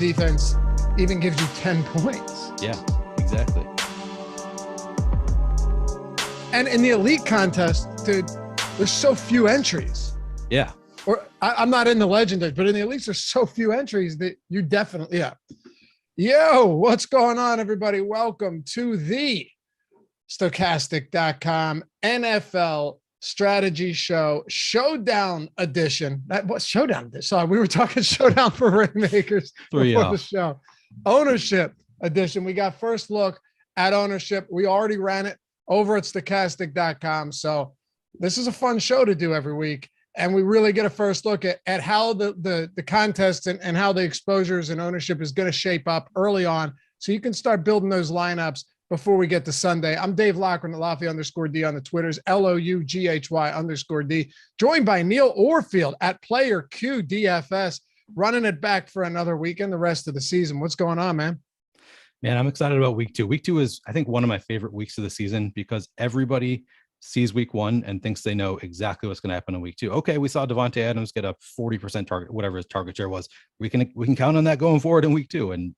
defense even gives you 10 points. Yeah, exactly. And in the elite contest, dude, there's so few entries. Yeah. Or I'm not in the legendary, but in the elites, there's so few entries that you definitely, yeah. Yo, what's going on, everybody? Welcome to the Stokastic.com NFL strategy show, showdown edition. That was showdown edition. Sorry, we were talking showdown for rainmakers before the show. Ownership edition. We got first look at ownership. We already ran it over at Stokastic.com. So this is a fun show to do every week. And we really get a first look at how the contest and how the exposures and ownership is going to shape up early on. So you can start building those lineups before we get to Sunday. I'm Dave Loughran at Lofty_D on the Twitters, LOUGHY_D, joined by Neil Orfield at Player Q DFS, running it back for another weekend, the rest of the season. What's going on, man? Man, I'm excited about week two. Week two is, I think, one of my favorite weeks of the season because everybody sees week one and thinks they know exactly what's going to happen in week two. Okay, we saw Davante Adams get a 40% target, whatever his target share was. We can count on that going forward in week two. And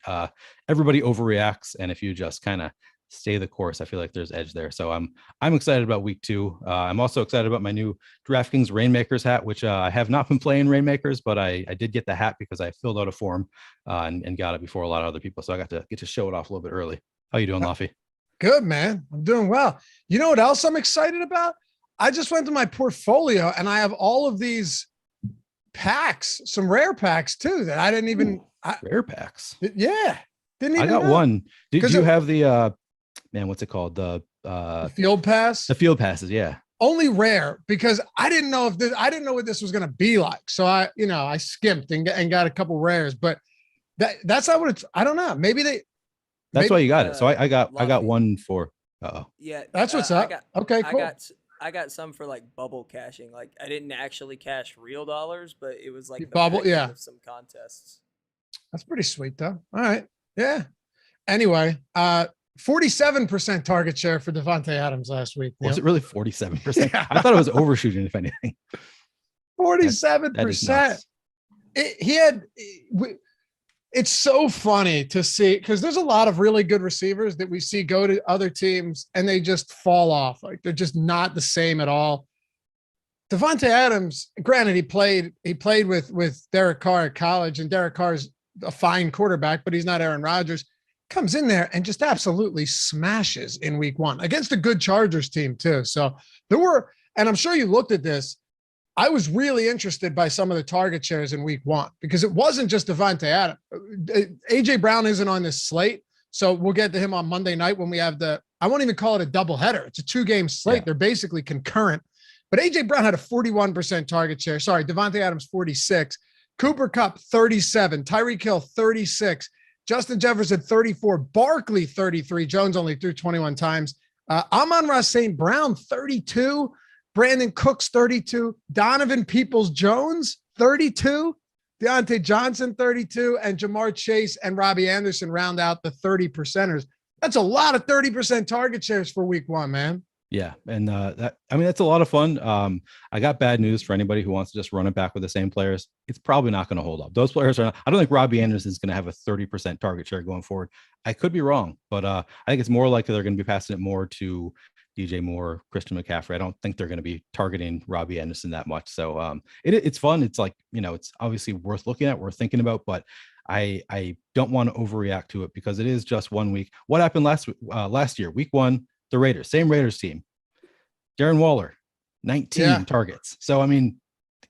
everybody overreacts. And if you just kind of stay the course, I feel like there's edge there. So I'm excited about week two. I'm also excited about my new DraftKings Rainmakers hat, which I have not been playing Rainmakers, but I did get the hat because I filled out a form and got it before a lot of other people. So I got to get to show it off a little bit early. How you doing, Lofty? Good, man. I'm doing well. You know what else I'm excited about? I just went to my portfolio and I have all of these packs, some rare packs too, that I didn't even. Rare packs? Yeah. Didn't even I got know. one. Did you have the, man, what's it called? The field pass? The field passes, yeah. Only rare because I didn't know what this was going to be like. So I skimped and got a couple rares, but that's not what it's, I don't know. That's why you got it. So I got one for, yeah, that's what's up. Okay, cool. I got some for like bubble cashing. Like I didn't actually cash real dollars, but it was like bubble, yeah. Of some contests. That's pretty sweet though. All right. Yeah. Anyway, 47% target share for Davante Adams last week. Was it really 47%? Yeah. I thought it was overshooting, if anything. 47%. It's so funny to see because there's a lot of really good receivers that we see go to other teams and they just fall off. Like they're just not the same at all. Davante Adams, granted, he played with Derek Carr at college, and Derek Carr's a fine quarterback, but he's not Aaron Rodgers. Comes in there and just absolutely smashes in week one against a good Chargers team too. So and I'm sure you looked at this. I was really interested by some of the target shares in week one because it wasn't just Davante Adams. AJ Brown isn't on this slate. So we'll get to him on Monday night when we have I won't even call it a doubleheader. It's a 2-game slate. Yeah. They're basically concurrent, but AJ Brown had a 41% target share. Sorry. Davante Adams, 46, Cooper Kupp, 37, Tyreek Hill, 36, Justin Jefferson, 34, Barkley, 33, Jones only threw 21 times. Amon-Ra St. Brown, 32, Brandon Cooks, 32, Donovan Peoples-Jones, 32, Deontay Johnson, 32, and Jamar Chase and Robbie Anderson round out the 30%ers. That's a lot of 30% target shares for week one, man. Yeah. And that's a lot of fun. I got bad news for anybody who wants to just run it back with the same players. It's probably not going to hold up. Those players I don't think Robbie Anderson is going to have a 30% target share going forward. I could be wrong, but I think it's more likely they're going to be passing it more to DJ Moore, Christian McCaffrey. I don't think they're going to be targeting Robbie Anderson that much. So it's fun. It's like, it's obviously worth looking at, worth thinking about, but I don't want to overreact to it because it is just 1 week. What happened last year, week one, the Raiders, same Raiders team, Darren Waller, 19 targets. So,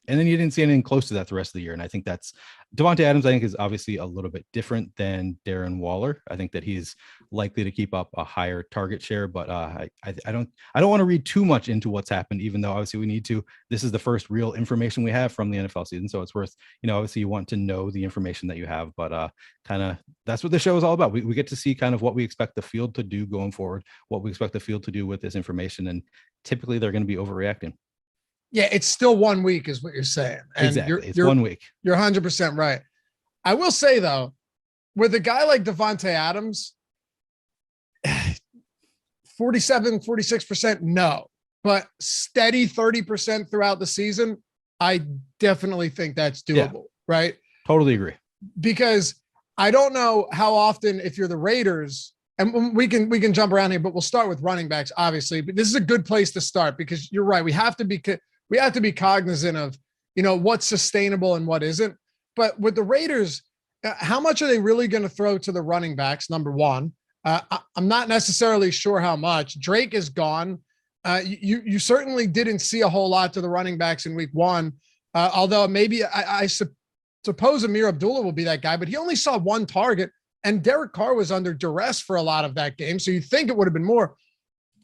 and then you didn't see anything close to that the rest of the year. And I think that's Davante Adams, I think, is obviously a little bit different than Darren Waller. I think that he's likely to keep up a higher target share, but I don't want to read too much into what's happened, even though obviously we need to. This is the first real information we have from the NFL season. So it's worth, obviously you want to know the information that you have, but kind of that's what the show is all about. We get to see kind of what we expect the field to do going forward, what we expect the field to do with this information. And typically they're going to be overreacting. Yeah, it's still 1 week is what you're saying. And exactly. It's 1 week. You're 100% right. I will say, though, with a guy like Davante Adams, 47, 46%, no. But steady 30% throughout the season, I definitely think that's doable, right? Totally agree. Because I don't know how often, if you're the Raiders, and we can jump around here, but we'll start with running backs, obviously. But this is a good place to start because you're right. We have to be cognizant of, what's sustainable and what isn't. But with the Raiders, how much are they really going to throw to the running backs? Number one, I'm not necessarily sure how much. Drake is gone. You certainly didn't see a whole lot to the running backs in week one, although maybe I suppose Amir Abdullah will be that guy, but he only saw one target, and Derek Carr was under duress for a lot of that game. So you think it would have been more.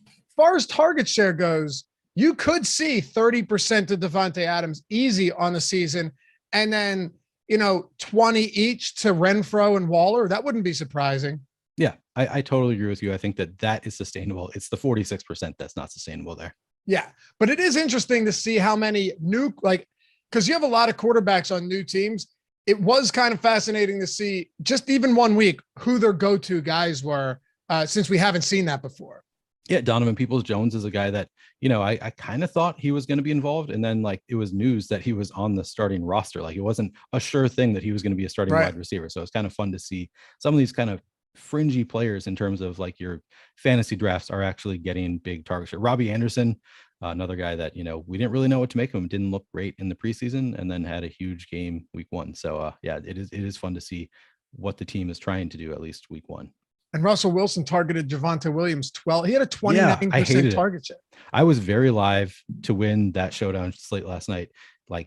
As far as target share goes, you could see 30% to Davante Adams easy on the season. And then, 20 each to Renfro and Waller. That wouldn't be surprising. Yeah, I totally agree with you. I think that is sustainable. It's the 46% that's not sustainable there. Yeah, but it is interesting to see how many new, because you have a lot of quarterbacks on new teams. It was kind of fascinating to see just even 1 week who their go-to guys were, since we haven't seen that before. Yeah, Donovan Peoples-Jones is a guy that, I kind of thought he was going to be involved. And then it was news that he was on the starting roster. It wasn't a sure thing that he was going to be a starting wide receiver. So it's kind of fun to see some of these kind of fringy players in terms of your fantasy drafts are actually getting big target share. Robbie Anderson, another guy that, we didn't really know what to make of him, didn't look great in the preseason and then had a huge game week one. So it is fun to see what the team is trying to do, at least week one. And Russell Wilson targeted Javonte Williams 12. He had a 29% target share. I was very live to win that showdown slate last night,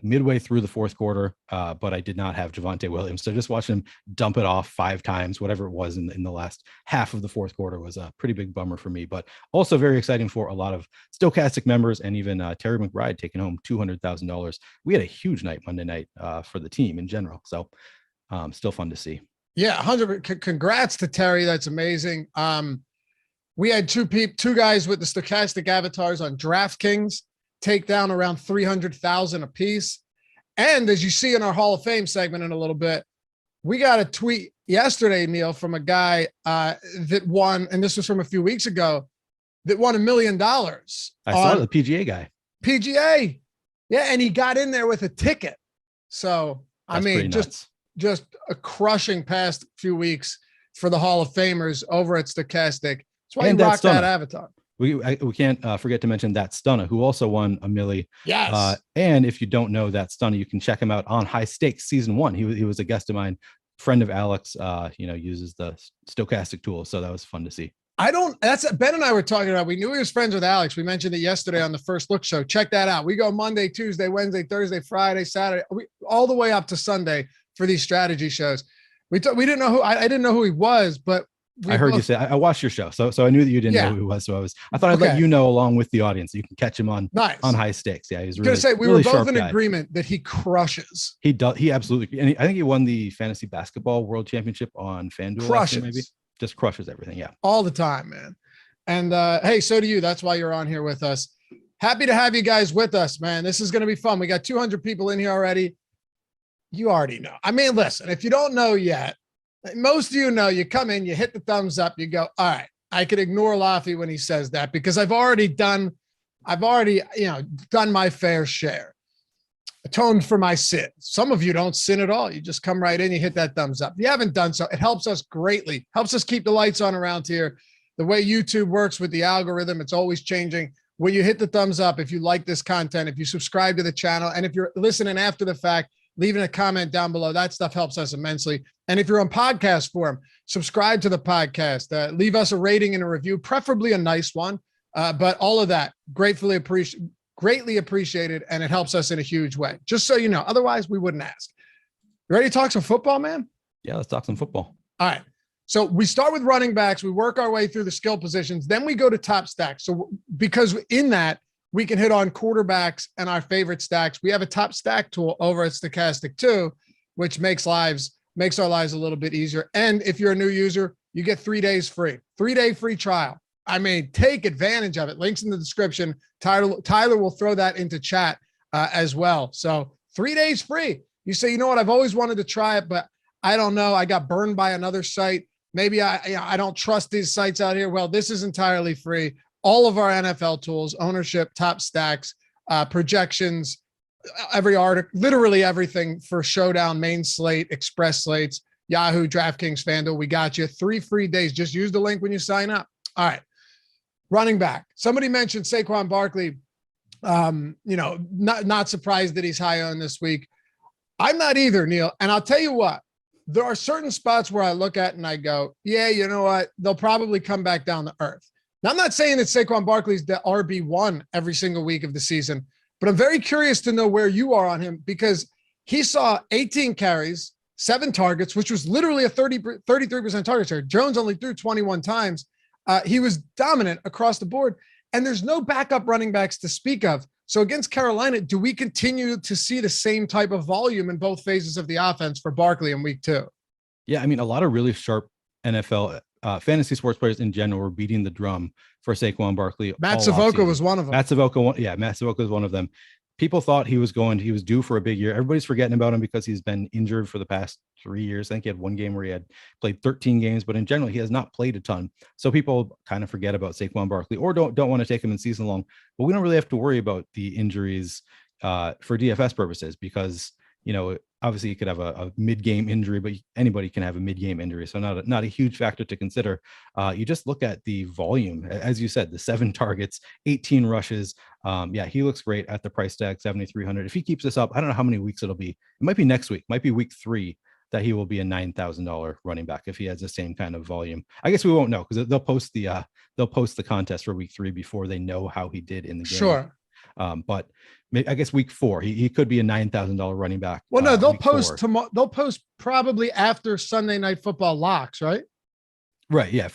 midway through the fourth quarter, but I did not have Javonte Williams. So just watching him dump it off 5 times, whatever it was in the last half of the fourth quarter, was a pretty big bummer for me, but also very exciting for a lot of Stokastic members, and even Terry McBride taking home $200,000. We had a huge night Monday night for the team in general. So still fun to see. Yeah, 100. Congrats to Terry. That's amazing. We had two guys with the Stokastic avatars on DraftKings take down around 300,000 a piece. And as you see in our Hall of Fame segment in a little bit, we got a tweet yesterday, Neil, from a guy that won, and this was from a few weeks ago, that won $1 million. I saw the PGA guy. PGA. Yeah, and he got in there with a ticket. So, that's just a crushing past few weeks for the Hall of Famers over at Stokastic. That's why you rock that avatar. We can't forget to mention that Stunna, who also won $1 million. Yes. And if you don't know that Stunna, you can check him out on High Stakes season 1. He was a guest of mine, friend of Alex. Uses the Stokastic tool, so that was fun to see. That's Ben and I were talking about. We knew he was friends with Alex. We mentioned it yesterday on the First Look show. Check that out. We go Monday, Tuesday, Wednesday, Thursday, Friday, Saturday, all the way up to Sunday for these strategy shows. We didn't know who I didn't know who he was, but I heard you say I watched your show, so I knew that you didn't know who he was. So I thought I'd let you know along with the audience. You can catch him on High Stakes. Yeah, he's really. We were both in agreement that he crushes. He does. He absolutely. And I think he won the fantasy basketball world championship on FanDuel. Crushes. Maybe just crushes everything. Yeah, all the time, man. And hey, so do you. That's why you're on here with us. Happy to have you guys with us, man. This is going to be fun. We got 200 people in here already. You already know. Listen, if you don't know yet, most of you know, you come in, you hit the thumbs up, you go, all right, I could ignore Laffy when he says that because I've already done my fair share, atoned for my sin. Some of you don't sin at all. You just come right in, you hit that thumbs up. If you haven't done so, it helps us greatly, helps us keep the lights on around here. The way YouTube works with the algorithm, it's always changing. When you hit the thumbs up, if you like this content, if you subscribe to the channel, and if you're listening after the fact, leaving a comment down below, that stuff helps us immensely. And if you're on podcast form, subscribe to the podcast, leave us a rating and a review, preferably a nice one. But all of that greatly appreciated. And it helps us in a huge way, just so you know, otherwise we wouldn't ask. You ready to talk some football, man? Yeah, let's talk some football. All right. So we start with running backs. We work our way through the skill positions. Then we go to top stacks. So because in that, we can hit on quarterbacks and our favorite stacks. We have a top stack tool over at Stokastic too, which makes our lives a little bit easier. And if you're a new user, you get 3 days free, 3-day free trial. Take advantage of it. Links in the description. Tyler will throw that into chat as well. So 3 days free. You say, you know what? I've always wanted to try it, but I don't know. I got burned by another site. Maybe I don't trust these sites out here. Well, this is entirely free. All of our NFL tools, ownership, top stacks, projections, every article, literally everything for showdown, main slate, express slates, Yahoo, DraftKings, FanDuel. We got you 3 free days. Just use the link when you sign up. All right. Running back. Somebody mentioned Saquon Barkley. Not surprised that he's high on this week. I'm not either, Neil. And I'll tell you what, there are certain spots where I look at and I go, yeah, you know what? They'll probably come back down to earth. Now, I'm not saying that Saquon Barkley's the RB1 every single week of the season, but I'm very curious to know where you are on him because he saw 18 carries, 7 targets, which was literally a 33% target share. Jones only threw 21 times. He was dominant across the board, and there's no backup running backs to speak of. So against Carolina, do we continue to see the same type of volume in both phases of the offense for Barkley in week 2? Yeah, I mean, a lot of really sharp NFL fantasy sports players in general were beating the drum for Saquon Barkley. Matt Savoca was one of them. Matt Savoca was one of them. People thought he was due for a big year. Everybody's forgetting about him because he's been injured for the past 3 years. I think he had one game where he had played 13 games, but in general, he has not played a ton. So people kind of forget about Saquon Barkley or don't want to take him in season long. But we don't really have to worry about the injuries for DFS purposes because, obviously you could have a mid-game injury, but anybody can have a mid-game injury. So not a huge factor to consider. You just look at the volume, as you said, the 7 targets, 18 rushes. He looks great at the price tag, 7,300. If he keeps this up, I don't know how many weeks it'll be. It might be next week, might be week 3 that he will be a $9,000 running back if he has the same kind of volume. I guess we won't know because they'll post the contest for week 3 before they know how he did in the game. Sure. But I guess week 4, he could be a $9,000 running back. Well, no, they'll post tomorrow. They'll post probably after Sunday Night Football locks, right? Right. Yeah.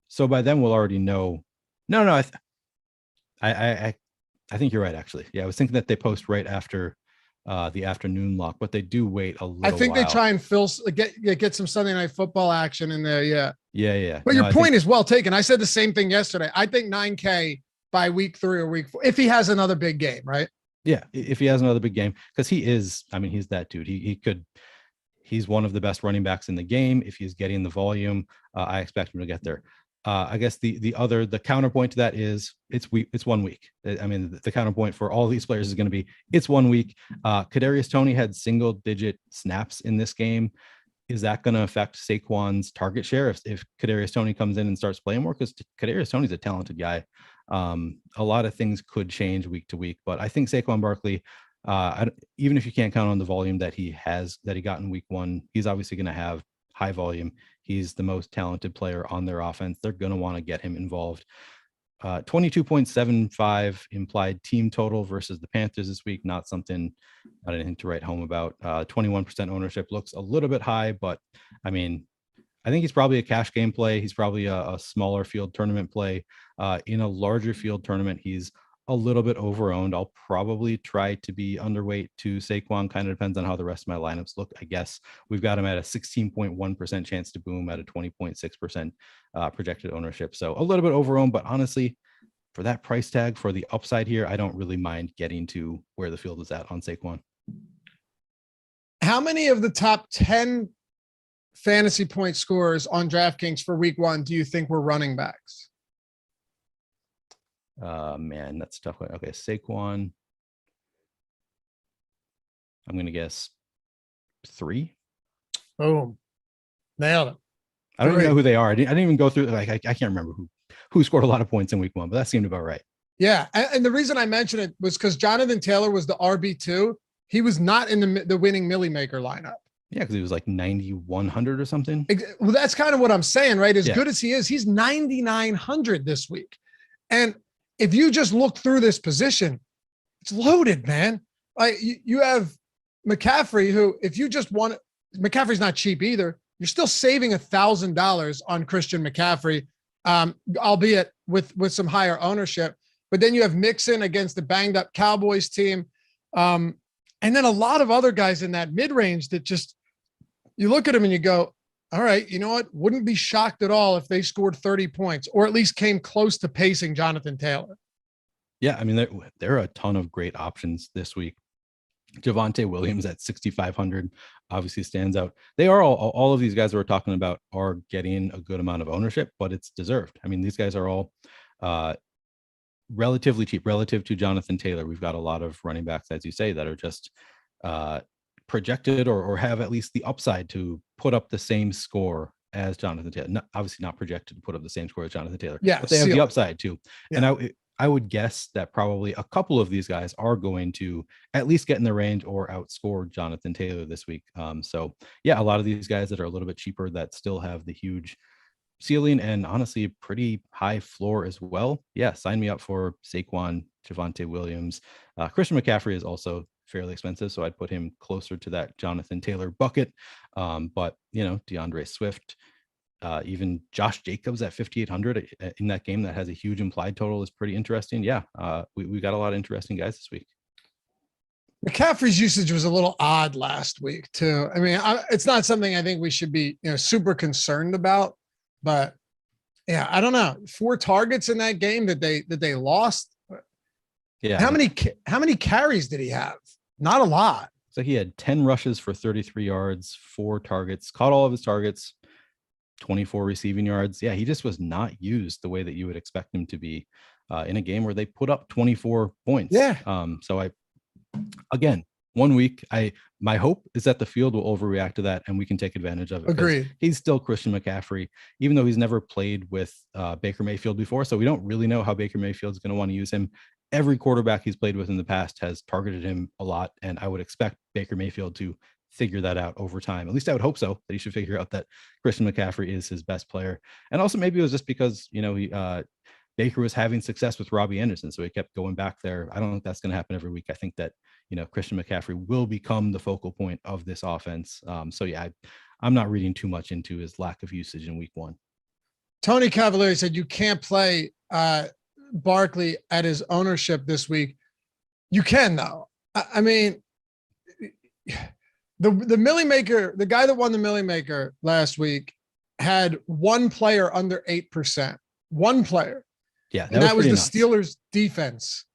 So by then we'll already know. No. I think you're right. Actually, yeah. I was thinking that they post right after the afternoon lock, but they do wait a little. I think they try and get some Sunday Night Football action in there. Yeah. Yeah. But your point is well taken. I said the same thing yesterday. I think 9K by week 3 or week 4, if he has another big game, right? Yeah, if he has another big game, because he's that dude. He's one of the best running backs in the game. If he's getting the volume, I expect him to get there. I guess the counterpoint to that is it's 1 week. I mean, the counterpoint for all these players is going to be it's 1 week. Kadarius Toney had single-digit snaps in this game. Is that going to affect Saquon's target share if Kadarius Toney comes in and starts playing more? Because Kadarius Toney's a talented guy. A lot of things could change week to week, but I think Saquon Barkley, even if you can't count on the volume that he got in week 1, he's obviously going to have high volume. He's the most talented player on their offense. They're going to want to get him involved. 22.75 implied team total versus the Panthers this week. Not anything to write home about. 21% ownership looks a little bit high, but I mean, I think he's probably a cash game play. He's probably a smaller field tournament play. In a larger field tournament, he's a little bit overowned. I'll probably try to be underweight to Saquon. Kind of depends on how the rest of my lineups look. I guess we've got him at a 16.1% chance to boom at a 20.6% projected ownership. So a little bit overowned, but honestly, for that price tag, for the upside here, I don't really mind getting to where the field is at on Saquon. How many of the top 10 fantasy point scorers on DraftKings for week 1 do you think were running backs? Man, that's a tough one. Okay, Saquon. I'm going to guess 3. Boom. Nailed it. I don't even know who they are. I didn't even go through. I can't remember who scored a lot of points in week 1, but that seemed about right. Yeah. And the reason I mentioned it was because Jonathan Taylor was the RB2. He was not in the winning Millie Maker lineup. Yeah, because he was like 9,100 or something. Well, that's kind of what I'm saying, right? As Yeah. good as he is, he's 9,900 this week. And if you just look through this position, it's loaded, man. Like you have McCaffrey, who, if you just want, McCaffrey's not cheap either. You're still saving $1,000 on Christian McCaffrey, albeit with some higher ownership. But then you have Mixon against the banged up Cowboys team. And then a lot of other guys in that mid-range that just, you look at them and you go, all right, you know what? Wouldn't be shocked at all if they scored 30 points or at least came close to pacing Jonathan Taylor. Yeah, I mean, there are a ton of great options this week. Javonte Williams at 6,500 obviously stands out. They are all of these guys that we're talking about are getting a good amount of ownership, but it's deserved. I mean, these guys are all relatively cheap relative to Jonathan Taylor. We've got a lot of running backs, as you say, that are just projected or have at least the upside to put up the same score as Jonathan Taylor. Obviously not projected to put up the same score as Jonathan Taylor, but they have the upside too. Yeah. And I would guess that probably a couple of these guys are going to at least get in the range or outscore Jonathan Taylor this week. So yeah, a lot of these guys that are a little bit cheaper that still have the huge ceiling and honestly pretty high floor as well. Yeah, sign me up for Saquon, Javonte Williams. Christian McCaffrey is also fairly expensive, so I'd put him closer to that Jonathan Taylor bucket. But DeAndre Swift, even Josh Jacobs at 5,800 in that game that has a huge implied total is pretty interesting. Yeah, we got a lot of interesting guys this week. McCaffrey's usage was a little odd last week too. I mean, it's not something I think we should be super concerned about, but yeah, I don't know. 4 targets in that game that they lost. Yeah. How many carries did he have? Not a lot. So he had 10 rushes for 33 yards, 4 targets, caught all of his targets, 24 receiving yards. Yeah, he just was not used the way that you would expect him to be in a game where they put up 24 points. Yeah. So again, 1 week, my hope is that the field will overreact to that and we can take advantage of it. Agreed. He's still Christian McCaffrey, even though he's never played with Baker Mayfield before. So we don't really know how Baker Mayfield's going to want to use him. Every quarterback he's played with in the past has targeted him a lot. And I would expect Baker Mayfield to figure that out over time. At least I would hope so, that he should figure out that Christian McCaffrey is his best player. And also maybe it was just because, Baker was having success with Robbie Anderson, so he kept going back there. I don't think that's going to happen every week. I think that, Christian McCaffrey will become the focal point of this offense. So yeah, I'm not reading too much into his lack of usage in week 1. Tony Cavalieri said you can't play Barkley at his ownership this week. You can though. I mean, the Millie Maker, the guy that won the Millie Maker last week had one player under 8%. One player. Yeah. That was the nuts. Steelers defense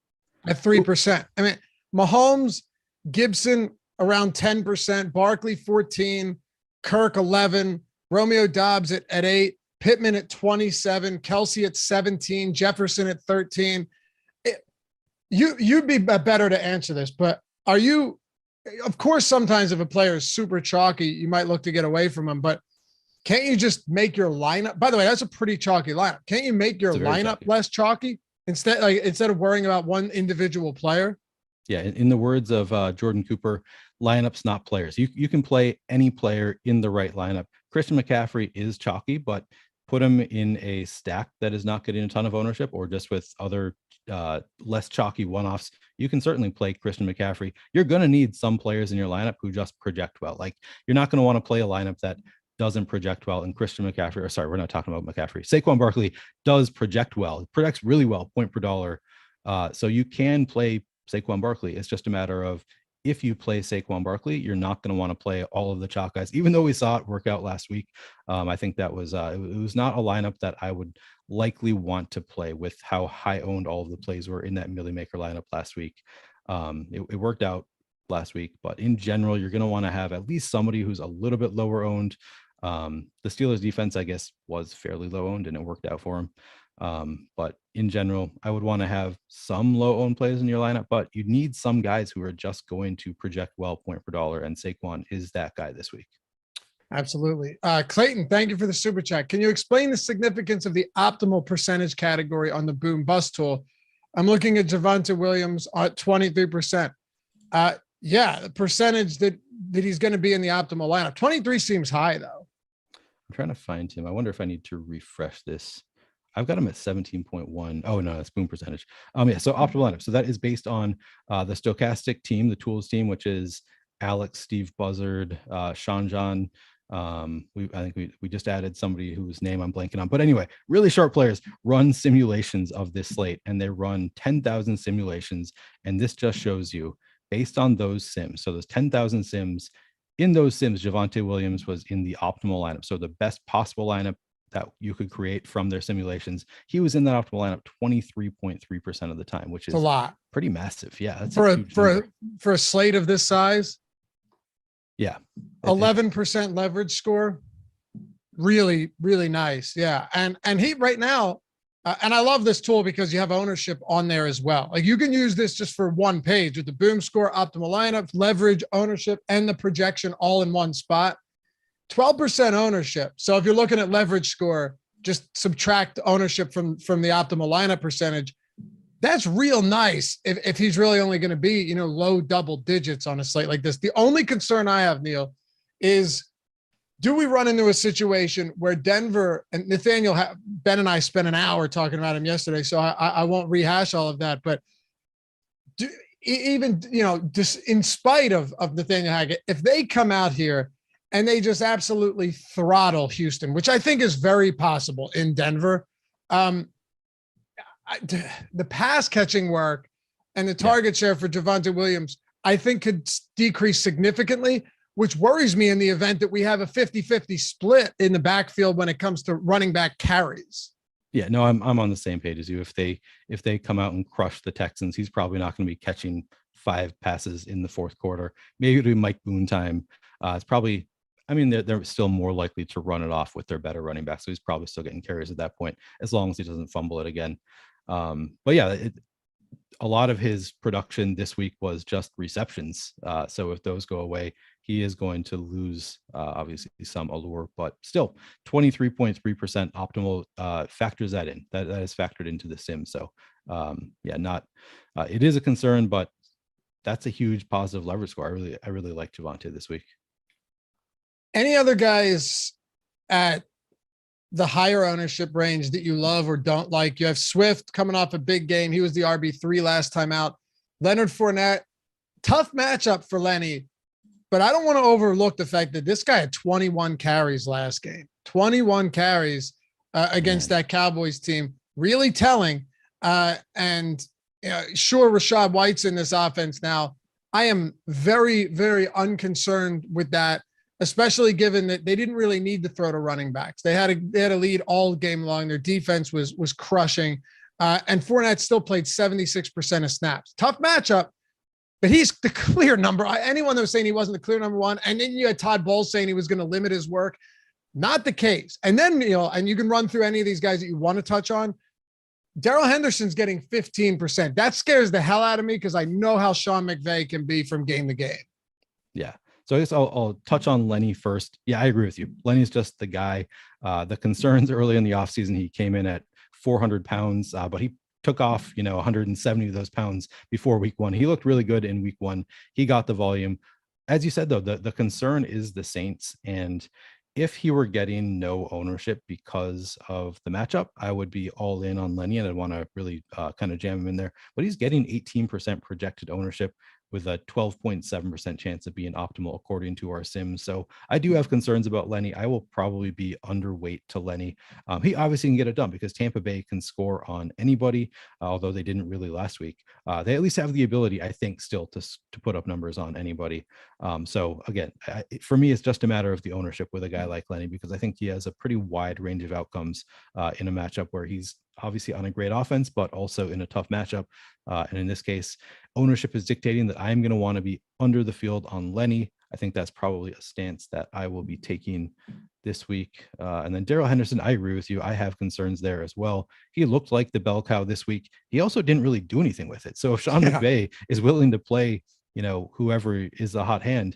at 3%. I mean, Mahomes, Gibson around 10%, Barkley 14, Kirk 11, Romeo Doubs at 8, Pittman at 27, Kelsey at 17, Jefferson at 13. You'd be better to answer this, but are you, of course, sometimes if a player is super chalky, you might look to get away from him, but can't you just make your lineup? By the way, that's a pretty chalky lineup. Can't you make your lineup less chalky instead of worrying about one individual player? Yeah. In the words of Jordan Cooper, lineups, not players. You can play any player in the right lineup. Christian McCaffrey is chalky, but put him in a stack that is not getting a ton of ownership or just with other less chalky one-offs. You can certainly play Christian McCaffrey. You're going to need some players in your lineup who just project well. Like you're not going to want to play a lineup that doesn't project well, and Christian McCaffrey, or sorry, we're not talking about McCaffrey. Saquon Barkley does project well, projects really well, point per dollar. So you can play Saquon Barkley. It's just a matter of if you play Saquon Barkley, you're not going to want to play all of the chalk guys, even though we saw it work out last week. I think that was it was not a lineup that I would likely want to play with how high owned all of the plays were in that Millie Maker lineup last week. It worked out last week, but in general, you're going to want to have at least somebody who's a little bit lower owned. The Steelers defense, I guess, was fairly low owned and it worked out for him. But in general, I would want to have some low owned plays in your lineup, but you need some guys who are just going to project well point per dollar. And Saquon is that guy this week. Absolutely. Clayton, thank you for the super chat. Can you explain the significance of the optimal percentage category on the boom bust tool? I'm looking at Javonte Williams at 23%. Yeah, the percentage that he's going to be in the optimal lineup. 23 seems high though. I'm trying to find him. I wonder if I need to refresh this. I've got him at 17.1. Oh no, that's boom percentage. Yeah, so optimal lineup. So that is based on the Stokastic team, the tools team, which is Alex, Steve Buzzard, Sean John. I think we just added somebody whose name I'm blanking on. But anyway, really sharp players run simulations of this slate, and they run 10,000 simulations. And this just shows you based on those sims. So those 10,000 sims. In those sims, Javonte Williams was in the optimal lineup. So the best possible lineup that you could create from their simulations. He was in that optimal lineup 23.3% of the time, which is a lot. Pretty massive. Yeah. That's for a slate of this size. Yeah. 11% leverage score. Really, really nice. Yeah. And he right now, And I love this tool because you have ownership on there as well. Like you can use this just for one page with the boom score, optimal lineups, leverage, ownership, and the projection all in one spot. 12% ownership. So if you're looking at leverage score, just subtract ownership from the optimal lineup percentage. That's real nice if he's really only going to be, low double digits on a slate like this. The only concern I have, Neil, is do we run into a situation where Denver and Nathaniel, Ben and I spent an hour talking about him yesterday, so I won't rehash all of that, but just in spite of Nathaniel Hackett, if they come out here and they just absolutely throttle Houston, which I think is very possible in Denver, the pass catching work and the target share for Javonte Williams, I think could decrease significantly, which worries me in the event that we have a 50-50 split in the backfield when it comes to running back carries. Yeah, no, I'm on the same page as you. If they come out and crush the Texans, he's probably not going to be catching 5 passes in the fourth quarter. Maybe it'll be Mike Boone time. It's probably, they're still more likely to run it off with their better running back. So he's probably still getting carries at that point, as long as he doesn't fumble it again. But yeah, a lot of his production this week was just receptions. So if those go away, he is going to lose, obviously, some allure, but still 23.3% optimal factors that in. That is factored into the sim. So it is a concern, but that's a huge positive leverage score. I really like Javonte this week. Any other guys at the higher ownership range that you love or don't like? You have Swift coming off a big game. He was the RB3 last time out. Leonard Fournette, tough matchup for Lenny, but I don't want to overlook the fact that this guy had 21 carries last game, 21 carries against that Cowboys team, really telling. Sure, Rachaad White's in this offense now. I am very, very unconcerned with that, especially given that they didn't really need to throw to running backs. They had a lead all game long. Their defense was crushing. And Fournette still played 76% of snaps. Tough matchup, but he's the clear number. Anyone that was saying he wasn't the clear number one, and then you had Todd Bowles saying he was going to limit his work. Not the case. And then, and you can run through any of these guys that you want to touch on. Darrell Henderson's getting 15%. That scares the hell out of me because I know how Sean McVay can be from game to game. Yeah. So I guess I'll touch on Lenny first. Yeah, I agree with you. Lenny's just the guy. The concerns early in the offseason, he came in at 400 pounds, but he took off, 170 of those pounds before week 1. He looked really good in week 1. He got the volume. As you said, though, the concern is the Saints. And if he were getting no ownership because of the matchup, I would be all in on Lenny and I'd want to really kind of jam him in there. But he's getting 18% projected ownership with a 12.7% chance of being optimal according to our sims. So I do have concerns about Lenny. I will probably be underweight to Lenny. He obviously can get it done because Tampa Bay can score on anybody, although they didn't really last week. They at least have the ability, I think, still to put up numbers on anybody. So again, for me, it's just a matter of the ownership with a guy like Lenny, because I think he has a pretty wide range of outcomes in a matchup where he's obviously on a great offense, but also in a tough matchup. And in this case, ownership is dictating that I'm going to want to be under the field on Lenny. I think that's probably a stance that I will be taking this week. And then Darrell Henderson, I agree with you. I have concerns there as well. He looked like the bell cow this week. He also didn't really do anything with it. So if Sean McVay is willing to play, whoever is the hot hand,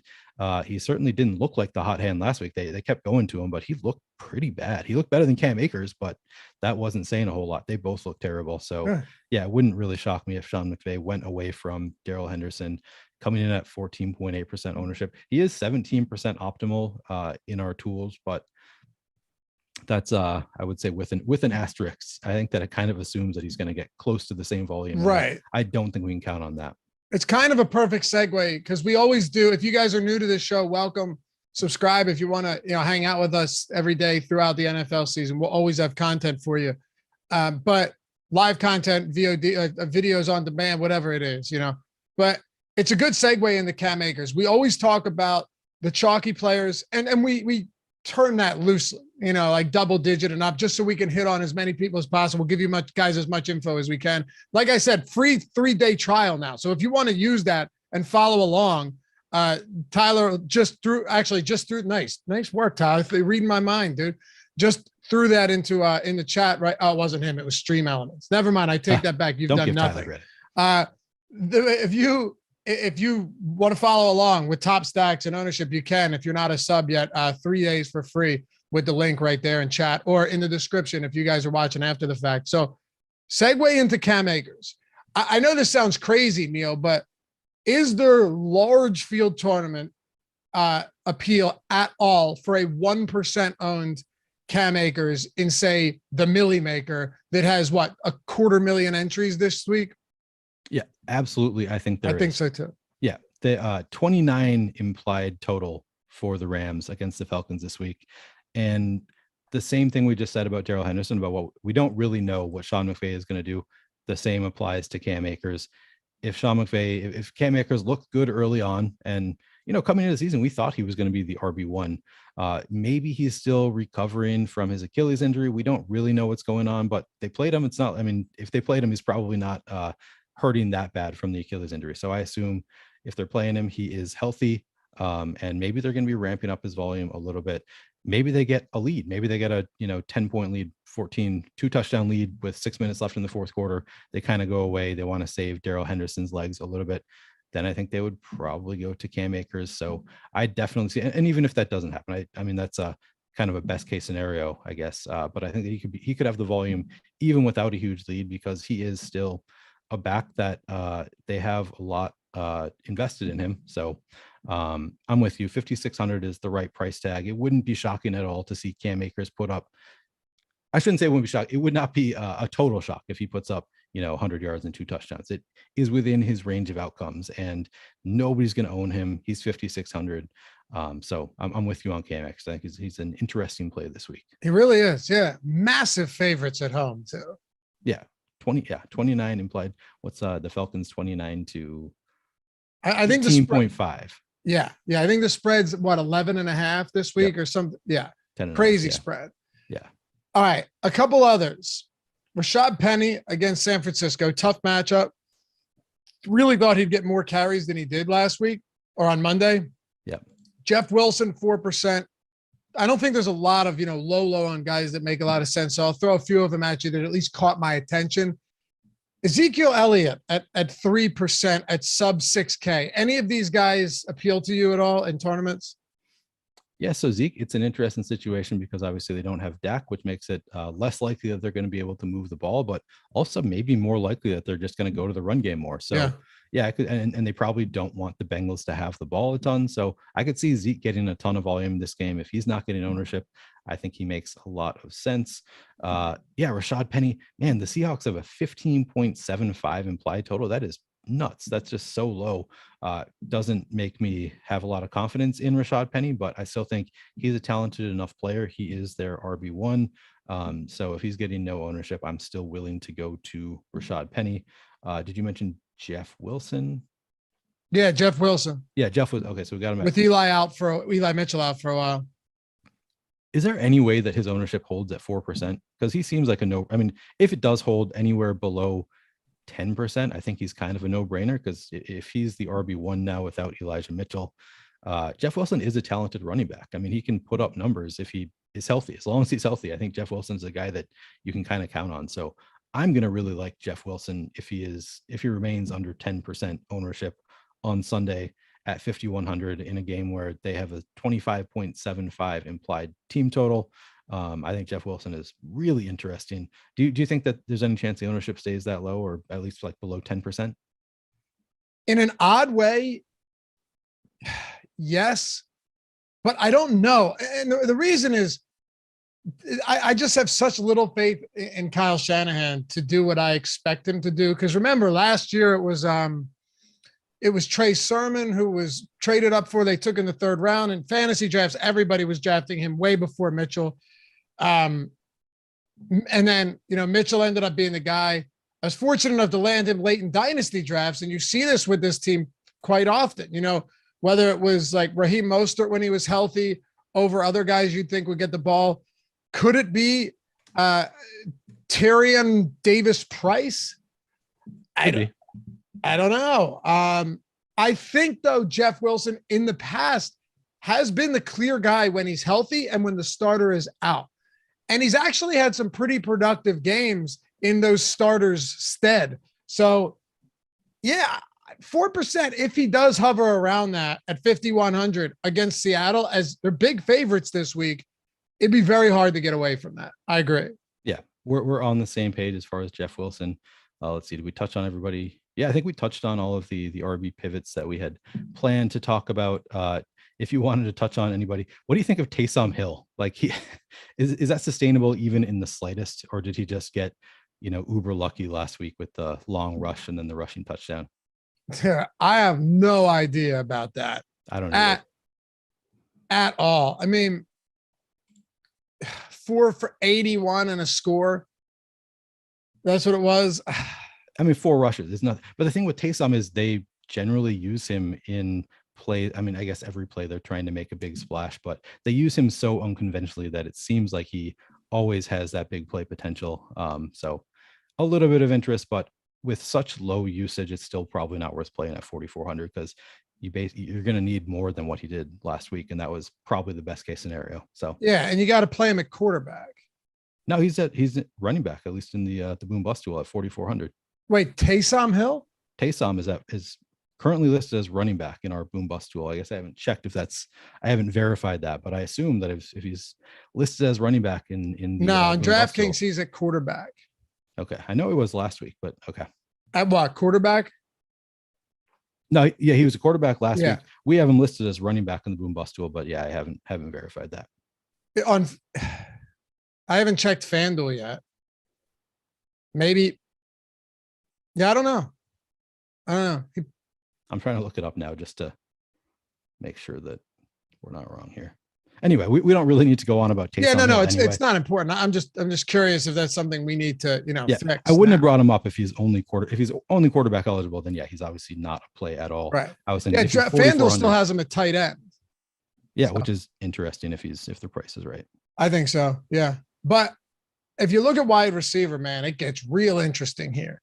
he certainly didn't look like the hot hand last week. They kept going to him, but he looked pretty bad. He looked better than Cam Akers, but that wasn't saying a whole lot. They both looked terrible. So yeah, it wouldn't really shock me if Sean McVay went away from Darrell Henderson, coming in at 14.8% ownership. He is 17% optimal in our tools, but that's I would say with an asterisk. I think that it kind of assumes that he's going to get close to the same volume. Right. I don't think we can count on that. It's kind of a perfect segue because we always do. If you guys are new to this show, welcome. Subscribe if you want to, hang out with us every day throughout the NFL season. We'll always have content for you, but live content, VOD, videos on demand, whatever it is, But it's a good segue into Cam Akers. We always talk about the chalky players, and we turn that loosely, like double digit and up, just so we can hit on as many people as possible, give you guys as much info as we can. Like I said, free 3-day trial now. So if you want to use that and follow along, Tyler just threw nice work, Tyler. Reading my mind, dude. Just threw that into in the chat, right? Oh, it wasn't him. It was Stream Elements. Never mind. I take that back. You've done nothing. If you want to follow along with top stacks and ownership, you can. If you're not a sub yet, 3 days for free with the link right there in chat or in the description if you guys are watching after the fact. So segue into Cam Akers. I know this sounds crazy, Neil, but is there large field tournament appeal at all for a 1% owned Cam Akers in, say, the Millie Maker that has what, 250,000 entries this week? Yeah, absolutely. I think so too. Yeah, the 29 implied total for the Rams against the Falcons this week, and the same thing we just said about Darrell Henderson about what we don't really know what Sean McVay is going to do. The same applies to Cam Akers. If Cam Akers looked good early on, and coming into the season, we thought he was going to be the RB1. Maybe he's still recovering from his Achilles injury. We don't really know what's going on, but they played him. If they played him, he's probably not hurting that bad from the Achilles injury. So I assume if they're playing him, he is healthy. And maybe they're going to be ramping up his volume a little bit. Maybe they get a lead. Maybe they get a 10-point lead, 2-touchdown lead with 6 minutes left in the fourth quarter. They kind of go away. They want to save Darrell Henderson's legs a little bit. Then I think they would probably go to Cam Akers. So I definitely see, and even if that doesn't happen, I mean that's a kind of a best case scenario, I guess. But I think that he could have the volume even without a huge lead because he is still a back that they have a lot invested in him. So I'm with you. 5,600 is the right price tag. It wouldn't be shocking at all to see Cam Akers put up. I shouldn't say it wouldn't be shocked. It would not be a total shock if he puts up 100 yards and 2 touchdowns. It is within his range of outcomes, and nobody's going to own him. He's 5,600. So I'm with you on Cam Akers. I think he's an interesting play this week. He really is. Yeah, massive favorites at home too. Yeah, 29 implied. What's the Falcons 29 to? I think 15.5. Yeah. I think the spread's what 11.5 this week or something. Yeah, crazy spread. Yeah. All right, a couple others. Rashad Penny against San Francisco, tough matchup. Really thought he'd get more carries than he did last week or on Monday. Yep. Jeff Wilson, 4%. I don't think there's a lot of, low on guys that make a lot of sense. So I'll throw a few of them at you that at least caught my attention. Ezekiel Elliott at 3% at sub 6K. Any of these guys appeal to you at all in tournaments? Yeah, so Zeke, it's an interesting situation because obviously they don't have Dak, which makes it less likely that they're going to be able to move the ball, but also maybe more likely that they're just going to go to the run game more. So yeah, and they probably don't want the Bengals to have the ball a ton. So I could see Zeke getting a ton of volume in this game. If he's not getting ownership, I think he makes a lot of sense. Rashad Penny, man, the Seahawks have a 15.75 implied total. That is nuts. That's just so low. Doesn't make me have a lot of confidence in Rashad Penny, but I still think he's a talented enough player. He is their RB1. So if he's getting no ownership, I'm still willing to go to Rashad Penny. Did you mention Jeff Wilson? Yeah, Jeff Wilson. Yeah, Jeff was okay. So we got him with Eli Mitchell out for a while. Is there any way that his ownership holds at 4%? Because he seems like if it does hold anywhere below 10%, I think he's kind of a no-brainer because if he's the RB1 now without Elijah Mitchell, Jeff Wilson is a talented running back. I mean, he can put up numbers if he is healthy. As long as he's healthy, I think Jeff Wilson's a guy that you can kind of count on. So I'm going to really like Jeff Wilson if he remains under 10% ownership on Sunday at 5,100 in a game where they have a 25.75 implied team total. I think Jeff Wilson is really interesting. Do you think that there's any chance the ownership stays that low or at least like below 10%? In an odd way, yes, but I don't know. And the reason is I just have such little faith in Kyle Shanahan to do what I expect him to do. Because remember last year it was Trey Sermon who was traded up for, they took in the third round. In fantasy drafts, everybody was drafting him way before Mitchell. And then, Mitchell ended up being the guy. I was fortunate enough to land him late in dynasty drafts. And you see this with this team quite often, whether it was like Raheem Mostert when he was healthy over other guys you'd think would get the ball. Could it be Tyrion Davis-Price? I don't know. I think though, Jeff Wilson in the past has been the clear guy when he's healthy and when the starter is out. And he's actually had some pretty productive games in those starters' stead. So, yeah, 4% if he does hover around that at 5,100 against Seattle as they're big favorites this week, it'd be very hard to get away from that. I agree. Yeah, we're on the same page as far as Jeff Wilson. Let's see, did we touch on everybody? Yeah, I think we touched on all of the RB pivots that we had planned to talk about. If you wanted to touch on anybody, what do you think of Taysom Hill? Like, he is that sustainable even in the slightest, or did he just get, uber lucky last week with the long rush and then the rushing touchdown? I have no idea about that. I don't know at all. I mean, 4 for 81 and a score. That's what it was. I mean, 4 rushes is nothing. But the thing with Taysom is they generally use him in play. I mean, I guess every play they're trying to make a big splash, but they use him so unconventionally that it seems like he always has that big play potential. So a little bit of interest, but with such low usage, it's still probably not worth playing at 4,400 because you're going to need more than what he did last week, and that was probably the best case scenario. So yeah, and you got to play him at quarterback. No, he's running back, at least in the boom bust tool at 4,400. Wait, Taysom Hill? Taysom is currently listed as running back in our boom bust tool. I guess I haven't checked I haven't verified that, but I assume that if he's listed as running back in the DraftKings, he's at quarterback. Okay, I know he was last week, but okay. At what, quarterback? No, yeah, he was a quarterback last week. We have him listed as running back in the boom bust tool, but yeah, I haven't verified that. I haven't checked FanDuel yet. Maybe. Yeah, I don't know. I'm trying to look it up now just to make sure that we're not wrong here. Anyway, we don't really need to go on about Taysom. Yeah, no, it's not important. I'm just curious if that's something we need to, fix. I wouldn't have brought him up if he's only quarterback eligible. Then yeah, he's obviously not a play at all. Right. I was thinking, FanDuel still has him at tight end. Yeah, which is interesting if the price is right. I think so. Yeah, but if you look at wide receiver, man, it gets real interesting here.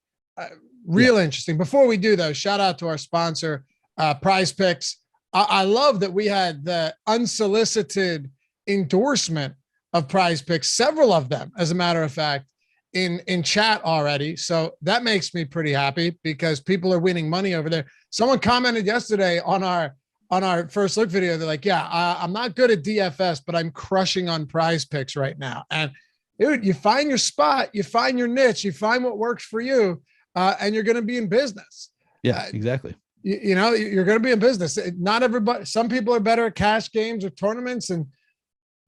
Interesting. Before we do though, shout out to our sponsor, PrizePicks. I love that we had the unsolicited endorsement of PrizePicks, several of them, as a matter of fact, in chat already. So that makes me pretty happy because people are winning money over there. Someone commented yesterday on our first look video. They're like, yeah, I'm not good at DFS, but I'm crushing on PrizePicks right now. And dude, you find your spot, you find your niche, you find what works for you, and you're going to be in business. Yeah, exactly. You're going to be in business. Not everybody. Some people are better at cash games or tournaments, and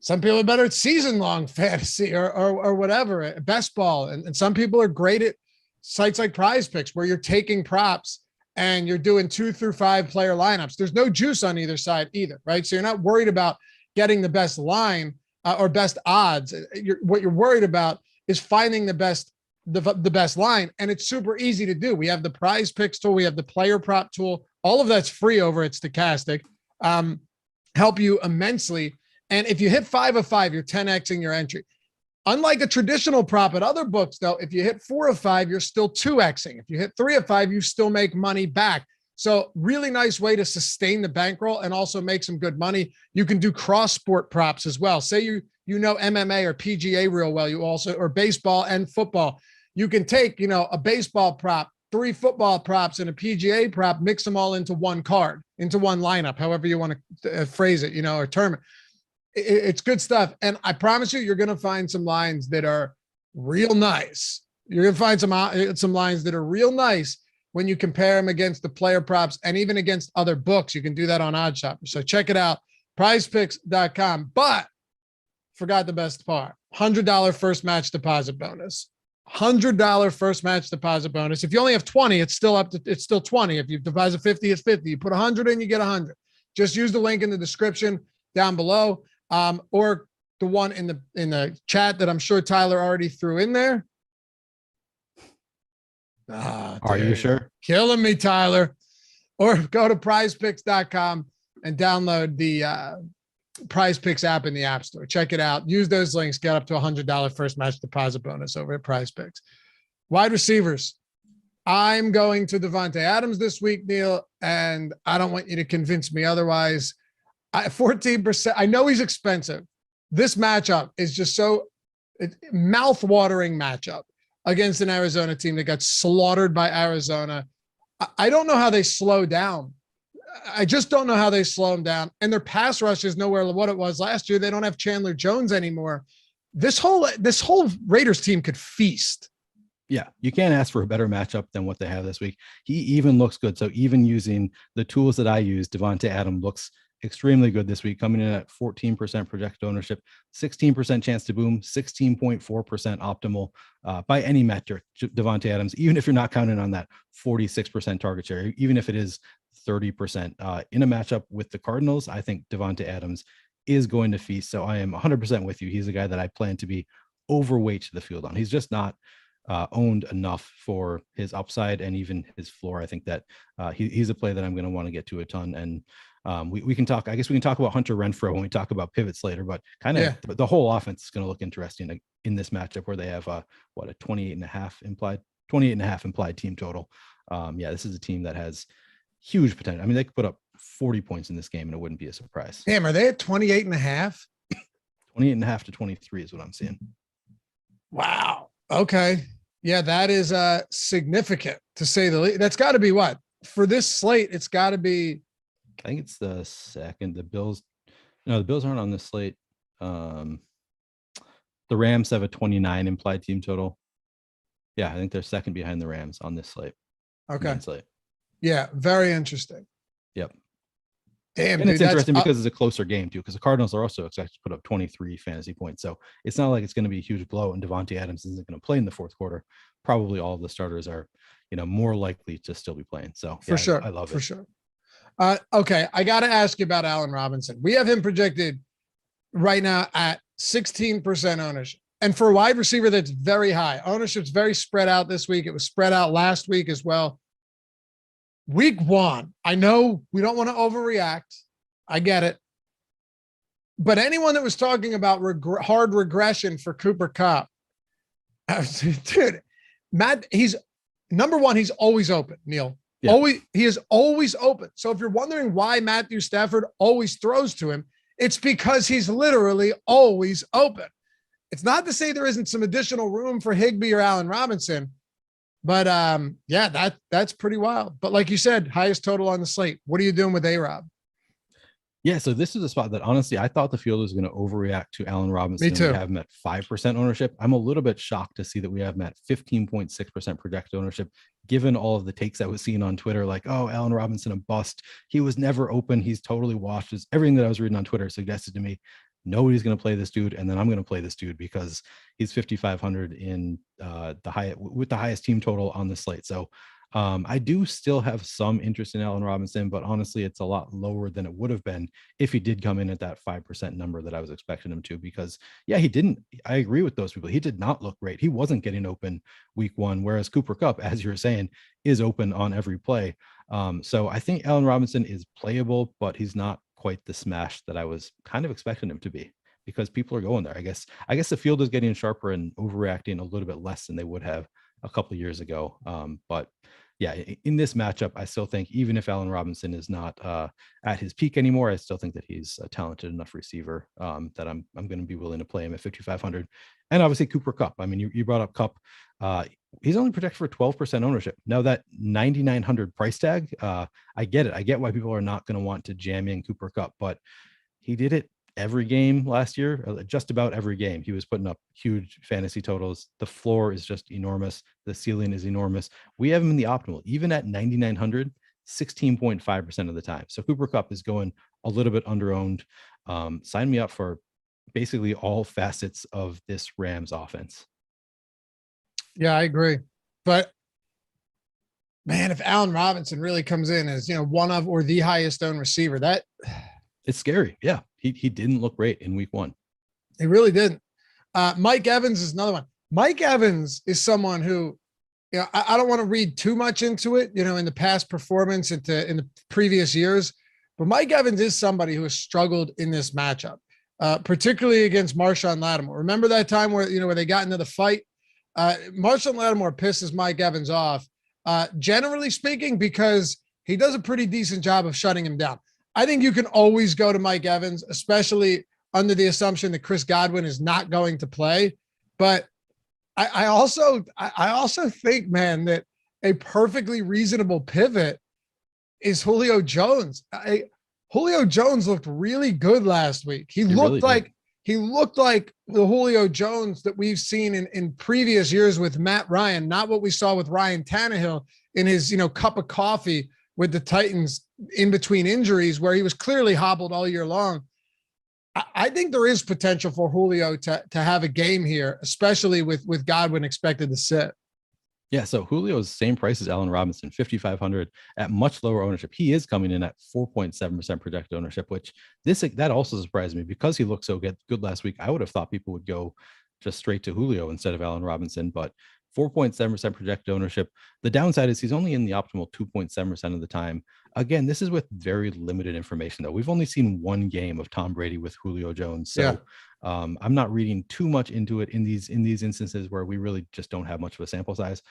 some people are better at season-long fantasy or whatever, best ball. And some people are great at sites like PrizePicks, where you're taking props and you're doing 2 through 5 player lineups. There's no juice on either side either, right? So you're not worried about getting the best line or best odds. What you're worried about is finding the best line, and it's super easy to do. We have the PrizePicks tool, we have the player prop tool. All of that's free over at Stokastic. Help you immensely. And if you hit 5 of 5, you're 10xing your entry. Unlike a traditional prop at other books, though, if you hit 4 of 5, you're still 2xing. If you hit 3 of 5, you still make money back. So really nice way to sustain the bankroll and also make some good money. You can do cross sport props as well. Say you know MMA or PGA real well. You also, or baseball and football. You can take, a baseball prop, 3 football props, and a PGA prop, mix them all into one card, into one lineup, however you want to phrase it, or term it. It's good stuff. And I promise you, you're going to find some lines that are real nice. You're going to find some lines that are real nice when you compare them against the player props and even against other books. You can do that on OddsShopper. So check it out, prizepicks.com. But forgot the best part, $100 first match deposit bonus. $100 first match deposit bonus. If you only have 20, it's still 20. If you deposit 50, it's 50. You put 100 in, you get 100. Just use the link in the description down below, or the one in the chat that I'm sure Tyler already threw in there. Are you sure? Killing me, Tyler. Or go to prizepicks.com and download the PrizePicks app in the App Store. Check it out. Use those links. Get up to $100 first match deposit bonus over at PrizePicks. Wide receivers. I'm going to Davante Adams this week, Neil, and I don't want you to convince me otherwise. 14%. I know he's expensive. This matchup is just so mouth-watering matchup against an Arizona team that got slaughtered by Arizona. I don't know how they slow down. I just don't know how they slow them down. And their pass rush is nowhere what it was last year. They don't have Chandler Jones anymore. This whole Raiders team could feast. Yeah, you can't ask for a better matchup than what they have this week. He even looks good. So even using the tools that I use, Devontae Adams looks extremely good this week, coming in at 14% projected ownership, 16% chance to boom, 16.4% optimal by any metric. Devontae Adams, even if you're not counting on that 46% target share, even if it is 30% in a matchup with the Cardinals, I think Devontae Adams is going to feast. So I am 100% with you. He's a guy that I plan to be overweight to the field on. He's just not owned enough for his upside and even his floor. I think that he's a play that I'm going to want to get to a ton. And we can talk, I guess we can talk about Hunter Renfrow when we talk about pivots later, but kind of the whole offense is going to look interesting in this matchup where they have a 28.5 implied team total. This is a team that has huge potential. I mean, they could put up 40 points in this game and it wouldn't be a surprise. Damn, are they at 28.5? 28.5 to 23 is what I'm seeing. Wow. Okay. Yeah, that is significant to say the least. That's got to be what? For this slate, it's got to be. I think it's the second. The Bills aren't on this slate. The Rams have a 29 implied team total. Yeah, I think they're second behind the Rams on this slate. Okay. Slate. Yeah, very interesting. Yep. Damn, and it's interesting because it's a closer game too, because the Cardinals are also expected to put up 23 fantasy points. So it's not like it's going to be a huge blow and Devontae Adams isn't going to play in the fourth quarter. Probably all of the starters are, more likely to still be playing. So for sure. I love it. For sure. Okay. I got to ask you about Allen Robinson. We have him projected right now at 16% ownership. And for a wide receiver, that's very high. Ownership's very spread out this week. It was spread out last week as well. Week one, I know we don't want to overreact. I get it. But anyone that was talking about hard regression for Cooper Kupp, dude, Matt, he's number one. He's always open, Neil. Yeah. He is always open. So if you're wondering why Matthew Stafford always throws to him, it's because he's literally always open. It's not to say there isn't some additional room for Higbee or Allen Robinson. But that's pretty wild. But like you said, highest total on the slate. What are you doing with A-Rob? Yeah, so this is a spot that honestly I thought the field was going to overreact to Allen Robinson. Me too. We have him at 5% ownership. I'm a little bit shocked to see that we have him at 15.6% projected ownership, given all of the takes I was seeing on Twitter, like, oh, Allen Robinson a bust. He was never open. He's totally washed. Everything that I was reading on Twitter suggested to me nobody's going to play this dude, and then I'm going to play this dude because he's 5,500 in with the highest team total on the slate. So I do still have some interest in Allen Robinson, but honestly, it's a lot lower than it would have been if he did come in at that 5% number that I was expecting him to. Because I agree with those people. He did not look great. He wasn't getting open week one, whereas Cooper Kupp, as you're saying, is open on every play. So I think Allen Robinson is playable, but he's not quite the smash that I was kind of expecting him to be, because people are going there. I guess the field is getting sharper and overreacting a little bit less than they would have a couple of years ago. But yeah, in this matchup, I still think even if Allen Robinson is not at his peak anymore, I still think that he's a talented enough receiver that I'm going to be willing to play him at 5,500. And obviously Cooper Kupp. I mean, you brought up Kupp. He's only projected for 12% ownership. Now that 9,900 price tag, I get it. I get why people are not going to want to jam in Cooper Kupp, but he did it every game last year, just about every game. He was putting up huge fantasy totals. The floor is just enormous. The ceiling is enormous. We have him in the optimal, even at 9,900, 16.5% of the time. So Cooper Kupp is going a little bit underowned. Sign me up for basically all facets of this Rams offense. Yeah, I agree. But man, if Allen Robinson really comes in as, one of or the highest owned receiver, that it's scary. Yeah. He didn't look great in week one. He really didn't. Mike Evans is another one. Mike Evans is someone who, I don't want to read too much into it, in the past performance in the previous years, but Mike Evans is somebody who has struggled in this matchup, particularly against Marshawn Lattimore. Remember that time where they got into the fight? Marshawn Lattimore pisses Mike Evans off, generally speaking, because he does a pretty decent job of shutting him down. I think you can always go to Mike Evans, especially under the assumption that Chris Godwin is not going to play. But I also think, man, that a perfectly reasonable pivot is Julio Jones. Julio Jones looked really good last week. He looked like the Julio Jones that we've seen in previous years with Matt Ryan, not what we saw with Ryan Tannehill in his, cup of coffee with the Titans in between injuries, where he was clearly hobbled all year long. I think there is potential for Julio to have a game here, especially with Godwin expected to sit. Yeah, so Julio's same price as Allen Robinson, 5,500 at much lower ownership. He is coming in at 4.7% projected ownership, which that also surprised me because he looked so good last week. I would have thought people would go just straight to Julio instead of Allen Robinson, but 4.7% projected ownership. The downside is he's only in the optimal 2.7% of the time. Again, this is with very limited information, though. We've only seen one game of Tom Brady with Julio Jones, so I'm not reading too much into it in these instances where we really just don't have much of a sample size.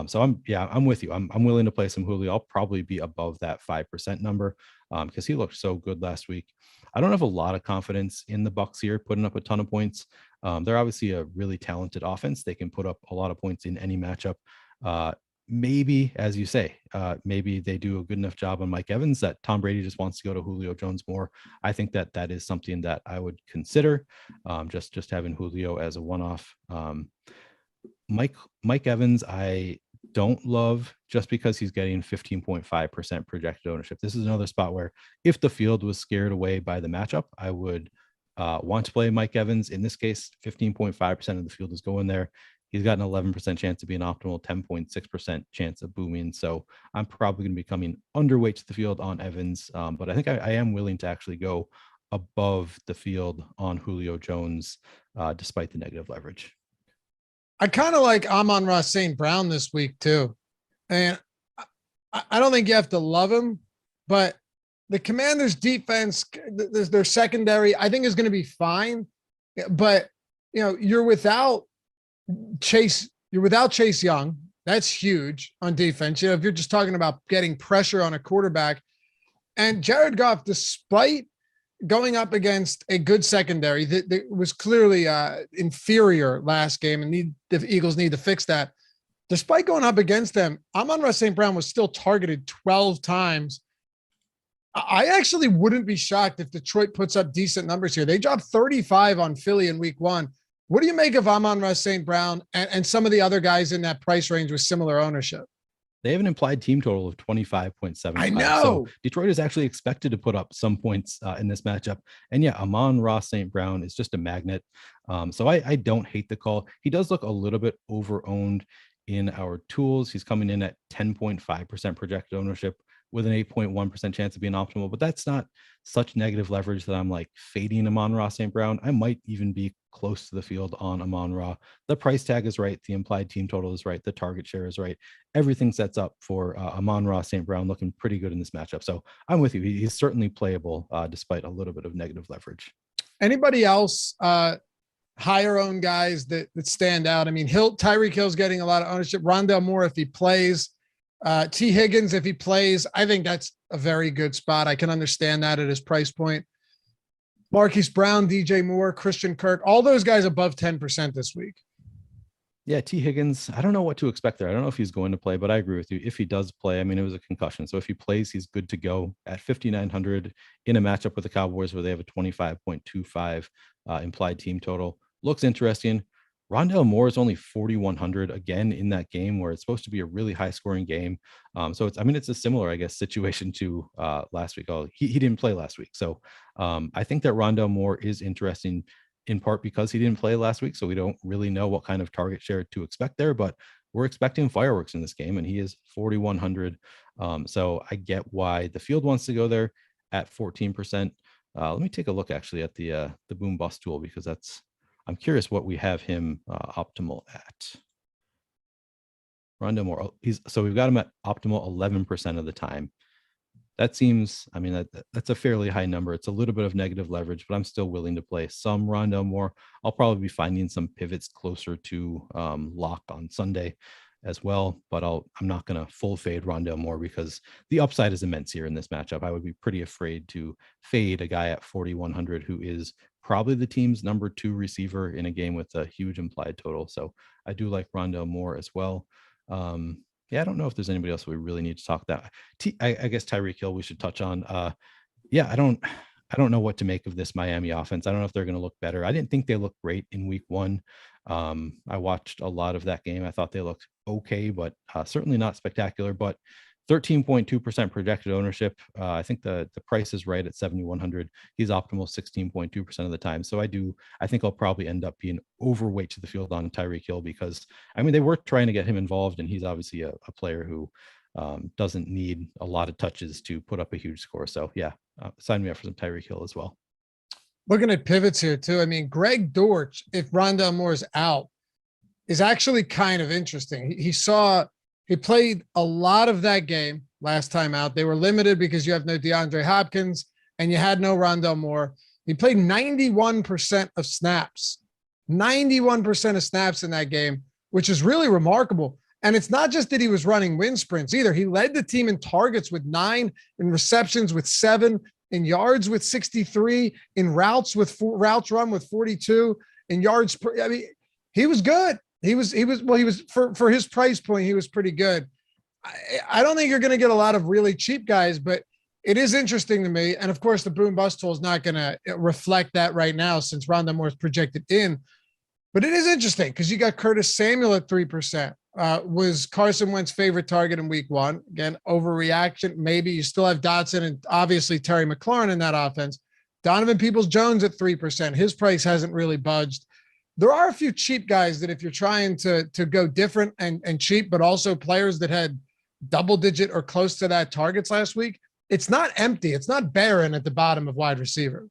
So I'm with you. I'm willing to play some Julio. I'll probably be above that 5% number because he looked so good last week. I don't have a lot of confidence in the Bucs here, putting up a ton of points. They're obviously a really talented offense. They can put up a lot of points in any matchup. Maybe, as you say, maybe they do a good enough job on Mike Evans that Tom Brady just wants to go to Julio Jones more. I think that is something that I would consider, just having Julio as a one-off. Mike Evans, I don't love just because he's getting 15.5% projected ownership. This is another spot where if the field was scared away by the matchup, I would want to play Mike Evans. In this case, 15.5% of the field is going there. He's got an 11% chance to be an optimal, 10.6% chance of booming. So I'm probably going to be coming underweight to the field on Evans. But I think I am willing to actually go above the field on Julio Jones, despite the negative leverage. I kind of like Amon-Ra St. Brown this week too. And I don't think you have to love him, but the Commanders defense, their secondary, I think is going to be fine. But, you're without Chase Young. That's huge on defense. If you're just talking about getting pressure on a quarterback, and Jared Goff, despite going up against a good secondary that was clearly inferior last game, and the Eagles need to fix that. Despite going up against them, Amon-Ra St. Brown was still targeted 12 times. I actually wouldn't be shocked if Detroit puts up decent numbers here. They dropped 35 on Philly in week 1. What do you make of Amon-Ra St. Brown and some of the other guys in that price range with similar ownership? They have an implied team total of 25.7. I know. So Detroit is actually expected to put up some points in this matchup. And yeah, Amon-Ra St. Brown is just a magnet. So I don't hate the call. He does look a little bit over-owned in our tools. He's coming in at 10.5% projected ownership with an 8.1% chance of being optimal, but that's not such negative leverage that I'm like fading Amon-Ra St. Brown. I might even be close to the field on Amon-Ra. The price tag is right. The implied team total is right. The target share is right. Everything sets up for Amon-Ra St. Brown looking pretty good in this matchup. So I'm with you. He's certainly playable despite a little bit of negative leverage. Anybody else higher owned guys that stand out? I mean, Tyreek Hill's getting a lot of ownership. Rondale Moore, if he plays, T. Higgins, if he plays, I think that's a very good spot. I can understand that at his price point. Marquise Brown, DJ Moore, Christian Kirk, all those guys above 10% this week. Yeah, T. Higgins, I don't know what to expect there. I don't know if he's going to play, but I agree with you. If he does play, I mean, it was a concussion. So if he plays, he's good to go at 5,900 in a matchup with the Cowboys where they have a 25.25 implied team total. Looks interesting. Rondale Moore is only 4,100 again in that game where it's supposed to be a really high scoring game. So it's a similar, I guess, situation to last week. He didn't play last week. So I think that Rondale Moore is interesting in part because he didn't play last week. So we don't really know what kind of target share to expect there, but we're expecting fireworks in this game and he is 4,100. So I get why the field wants to go there at 14%. Let me take a look actually at the boom bust tool because I'm curious what we have him optimal at. Rondale Moore. We've got him at optimal 11% of the time. That seems, that's a fairly high number. It's a little bit of negative leverage, but I'm still willing to play some Rondale Moore. I'll probably be finding some pivots closer to lock on Sunday. as well, but I'm not going to full fade Rondale Moore because the upside is immense here in this matchup. I would be pretty afraid to fade a guy at 4,100 who is probably the team's number 2 receiver in a game with a huge implied total. So I do like Rondale Moore as well. Yeah, I don't know if there's anybody else we really need to talk that. I guess Tyreek Hill we should touch on. Yeah, I don't know what to make of this Miami offense. I don't know if they're going to look better. I didn't think they looked great in week 1. I watched a lot of that game. I thought they looked okay, but certainly not spectacular. But 13.2% projected ownership. I think the price is right at 7,100. He's optimal 16.2% of the time. So I think I'll probably end up being overweight to the field on Tyreek Hill because they were trying to get him involved, and he's obviously a player who doesn't need a lot of touches to put up a huge score. So yeah, sign me up for some Tyreek Hill as well. Looking at pivots here too. Greg Dortch, if Rondale Moore is out, is actually kind of interesting. He played a lot of that game last time out. They were limited because you have no DeAndre Hopkins and you had no Rondale Moore. He played 91% of snaps, 91% of snaps in that game, which is really remarkable. And it's not just that he was running wind sprints either. He led the team in targets with 9, in receptions with 7, in yards with 63, in routes run with 42, in yards per. He was good. He was for his price point, he was pretty good. I don't think you're going to get a lot of really cheap guys, but it is interesting to me. And of course, the boom bust tool is not going to reflect that right now since Rondale Moore is projected in. But it is interesting because you got Curtis Samuel at 3%. Was Carson Wentz's favorite target in week 1. Again, overreaction. Maybe you still have Dotson and obviously Terry McLaurin in that offense. Donovan Peoples-Jones at 3%. His price hasn't really budged. There are a few cheap guys that if you're trying to go different and cheap, but also players that had double-digit or close to that targets last week, it's not empty. It's not barren at the bottom of wide receiver.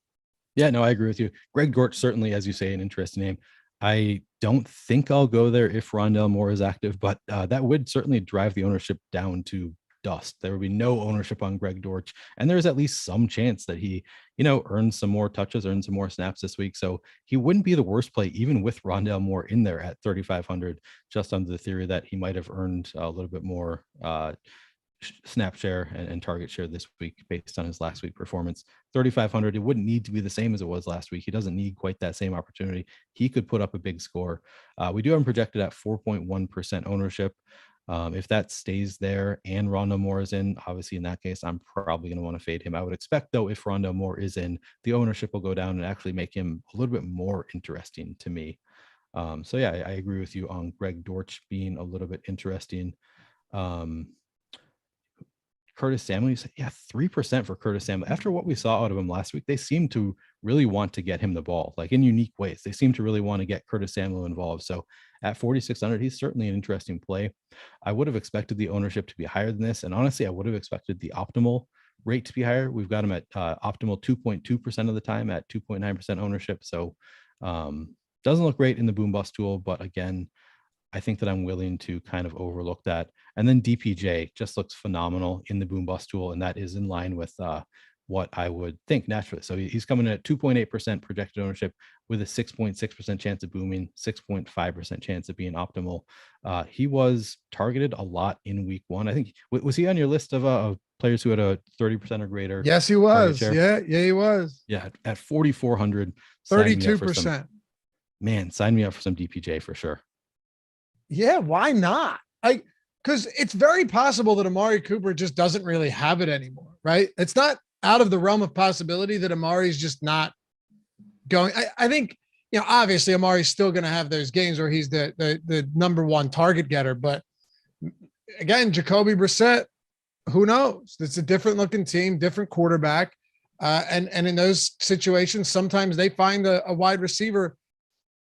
Yeah, no, I agree with you. Greg Dortch, certainly, as you say, an interesting name. I don't think I'll go there if Rondale Moore is active, but that would certainly drive the ownership down to dust. There would be no ownership on Greg Dortch, and there's at least some chance that he, earns some more touches, earns some more snaps this week. So he wouldn't be the worst play, even with Rondale Moore in there at 3,500, just under the theory that he might have earned a little bit more snap share and target share this week based on his last week performance. 3,500, it wouldn't need to be the same as it was last week. He doesn't need quite that same opportunity. He could put up a big score. We do have him projected at 4.1% ownership. If that stays there and Rondale Moore is in, obviously in that case, I'm probably going to want to fade him. I would expect though, if Rondale Moore is in, the ownership will go down and actually make him a little bit more interesting to me. So yeah, I agree with you on Greg Dortch being a little bit interesting. Curtis Samuel, you said, yeah, 3% for Curtis Samuel. After what we saw out of him last week, they seem to really want to get him the ball, like in unique ways. They seem to really want to get Curtis Samuel involved. So at 4,600, he's certainly an interesting play. I would have expected the ownership to be higher than this. And honestly, I would have expected the optimal rate to be higher. We've got him at optimal 2.2% of the time at 2.9% ownership. So doesn't look great in the boom bust tool, but again, I think that I'm willing to kind of overlook that. And then DPJ just looks phenomenal in the boom bust tool, and that is in line with what I would think naturally. So he's coming in at 2.8% projected ownership with a 6.6% chance of booming, 6.5% chance of being optimal. He was targeted a lot in week 1. I think, was he on your list of players who had a 30% or greater? Yes, he was. Yeah, he was. Yeah, at 4,400, 32%. Man, sign me up for some DPJ for sure. Yeah, why not? Because it's very possible that Amari Cooper just doesn't really have it anymore, right? It's not out of the realm of possibility that Amari's just not going. I think, obviously Amari's still going to have those games where he's the number 1 target getter. But again, Jacoby Brissett, who knows? It's a different looking team, different quarterback. And in those situations, sometimes they find a wide receiver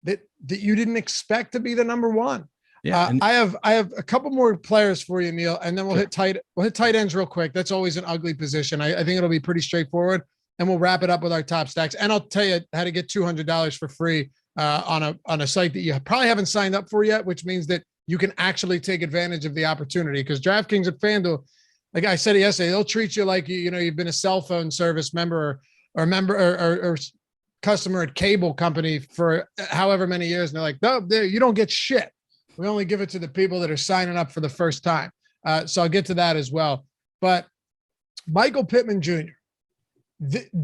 that you didn't expect to be the number 1. Yeah, I have a couple more players for you, Neil, and then we'll hit tight ends real quick. That's always an ugly position. I think it'll be pretty straightforward, and we'll wrap it up with our top stacks. And I'll tell you how to get $200 for free on a site that you probably haven't signed up for yet, which means that you can actually take advantage of the opportunity. Because DraftKings and FanDuel, like I said yesterday, they'll treat you like you've been a cell phone service member or customer at cable company for however many years, and they're like, no, you don't get shit. We only give it to the people that are signing up for the first time. So I'll get to that as well. But Michael Pittman Jr.,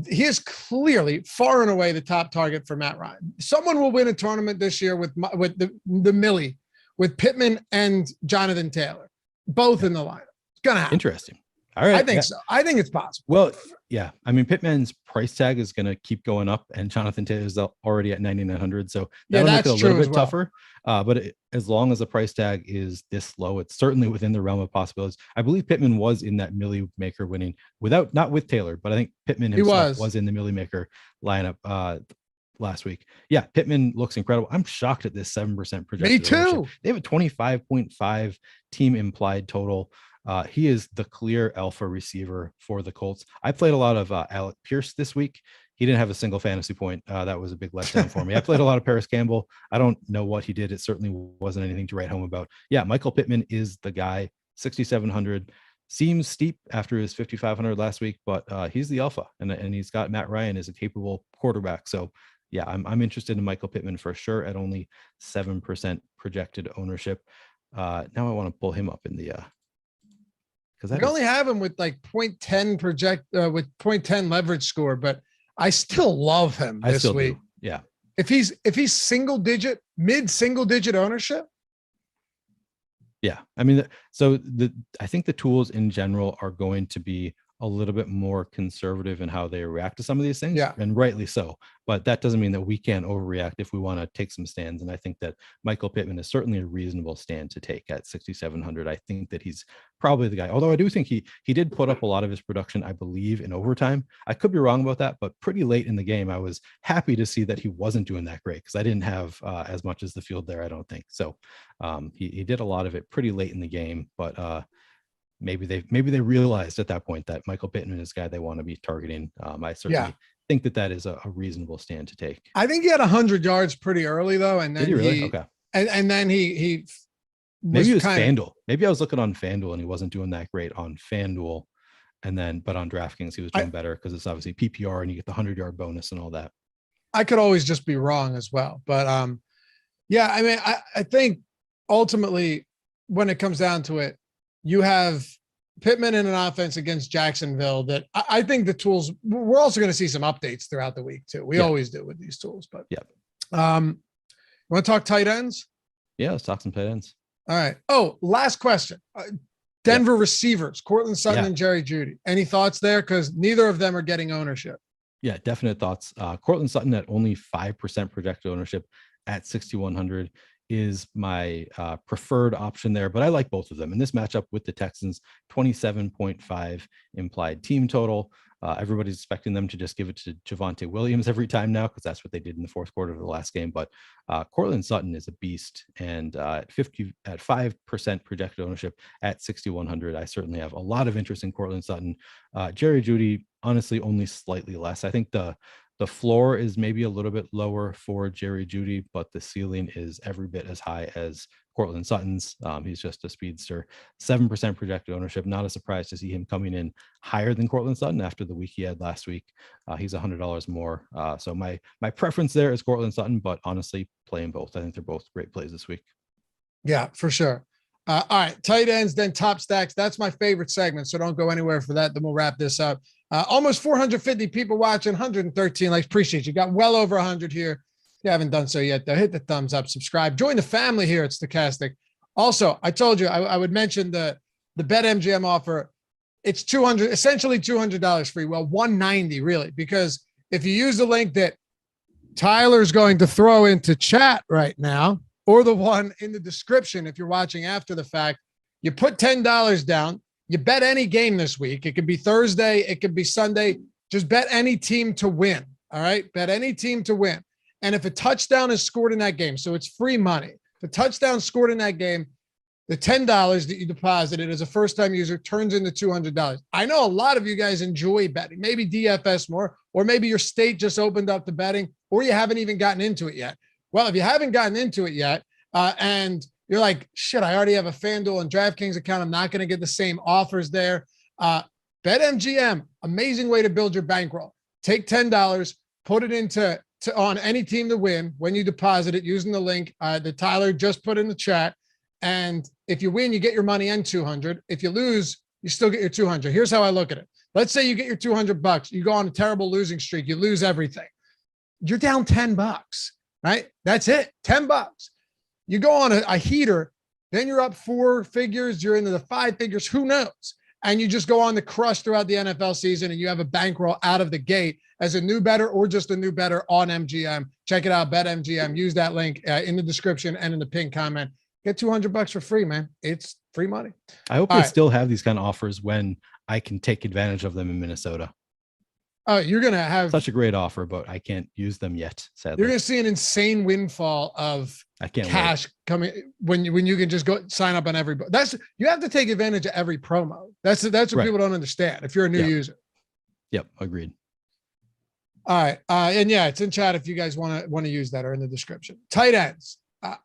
he is clearly far and away the top target for Matt Ryan. Someone will win a tournament this year with the Millie, with Pittman and Jonathan Taylor, both in the lineup. It's going to happen. Interesting. All right. I think so. I think it's possible. Well, yeah. I mean, Pittman's price tag is going to keep going up, and Jonathan Taylor is already at 9,900. So that'll make it a little bit tougher. But as long as the price tag is this low, it's certainly within the realm of possibilities. I believe Pittman was in that Millie Maker winning not with Taylor, but I think Pittman himself was in the Millie Maker lineup last week. Yeah, Pittman looks incredible. I'm shocked at this 7% projected. Me too. Ownership. They have a 25.5 team implied total. He is the clear alpha receiver for the Colts. I played a lot of Alec Pierce this week. He didn't have a single fantasy point. That was a big letdown for me. I played a lot of Paris Campbell. I don't know what he did. It certainly wasn't anything to write home about. Yeah, Michael Pittman is the guy. 6,700 seems steep after his 5,500 last week, but he's the alpha, and he's got Matt Ryan as a capable quarterback. So yeah, I'm interested in Michael Pittman for sure at only 7% projected ownership. Now I want to pull him up in the because I only have him with like 0.10 with 0.10 leverage score, but I still love him this week. Yeah. If he's mid single digit ownership. Yeah. I mean, so I think the tools in general are going to be a little bit more conservative in how they react to some of these things. Yeah. And rightly so. But that doesn't mean that we can't overreact if we want to take some stands. And I think that Michael Pittman is certainly a reasonable stand to take at 6,700. I think that he's probably the guy, although I do think he did put up a lot of his production, I believe, in overtime. I could be wrong about that, but pretty late in the game, I was happy to see that he wasn't doing that great because I didn't have as much as the field there, I don't think. So he did a lot of it pretty late in the game, but maybe they realized at that point that Michael Pittman is the guy they want to be targeting. I certainly think that is a reasonable stand to take. I think he had 100 yards pretty early though, and then okay. And then he maybe it was FanDuel. Maybe I was looking on FanDuel and he wasn't doing that great on FanDuel, but on DraftKings he was doing better because it's obviously PPR and you get the 100-yard bonus and all that. I could always just be wrong as well, but yeah, I mean, I think ultimately when it comes down to it, you have Pittman in an offense against Jacksonville that I think the tools, we're also going to see some updates throughout the week too. We always do with these tools, but yeah. You want to talk tight ends? Yeah, let's talk some tight ends. All right. Oh, last question. Denver receivers, Courtland Sutton and Jerry Jeudy. Any thoughts there? Because neither of them are getting ownership. Yeah, definite thoughts. Courtland Sutton at only 5% projected ownership at 6,100 is my preferred option there, but I like both of them in this matchup with the Texans. 27.5 implied team total. Everybody's expecting them to just give it to Javonte Williams every time now because that's what they did in the fourth quarter of the last game. But Courtland Sutton is a beast, and at 5% projected ownership at 6,100, I certainly have a lot of interest in Courtland Sutton. Jerry Jeudy, honestly, only slightly less. I think the floor is maybe a little bit lower for Jerry Jeudy, but the ceiling is every bit as high as Courtland Sutton's. He's just a speedster. 7% projected ownership. Not a surprise to see him coming in higher than Courtland Sutton after the week he had last week. He's $100 more. So my preference there is Courtland Sutton, but honestly, playing both. I think they're both great plays this week. Yeah, for sure. All right, tight ends, then top stacks. That's my favorite segment, so don't go anywhere for that. Then we'll wrap this up. Almost 450 people watching, 113 likes. Appreciate you. Got well over 100 here. If you haven't done so yet, though, hit the thumbs up, subscribe, join the family here at Stokastic. Also, I told you I would mention the BetMGM offer. It's essentially $200 free. Well, $190 really, because if you use the link that Tyler's going to throw into chat right now, or the one in the description, if you're watching after the fact, you put $10 down. You bet any game this week. It could be Thursday. It could be Sunday. Just bet any team to win. All right. Bet any team to win. And if a touchdown is scored in that game, so it's free money. If a touchdown scored in that game, the $10 that you deposited as a first-time user turns into $200. I know a lot of you guys enjoy betting, maybe DFS more, or maybe your state just opened up the betting, or you haven't even gotten into it yet. Well, if you haven't gotten into it yet, and you're like, shit, I already have a FanDuel and DraftKings account, I'm not going to get the same offers there. BetMGM, amazing way to build your bankroll. Take $10, put it on any team to win when you deposit it using the link that Tyler just put in the chat. And if you win, you get your money and 200. If you lose, you still get your 200. Here's how I look at it. Let's say you get your $200. You go on a terrible losing streak. You lose everything. You're down $10, right? That's it. $10. You go on a heater, then you're up 4 figures. You're into the 5 figures. Who knows? And you just go on the crush throughout the NFL season, and you have a bankroll out of the gate as a new bettor or just a new bettor on MGM. Check it out, BetMGM. Use that link in the description and in the pinned comment. Get $200 for free, man. It's free money. I hope they still have these kind of offers when I can take advantage of them in Minnesota. You're going to have such a great offer, but I can't use them yet. Sadly, you're going to see an insane windfall of cash coming when you can just go sign up on every. You have to take advantage of every promo. That's what people don't understand. If you're a new user. Yep. Agreed. All right. And yeah, it's in chat if you guys want to use that, or in the description. Tight ends.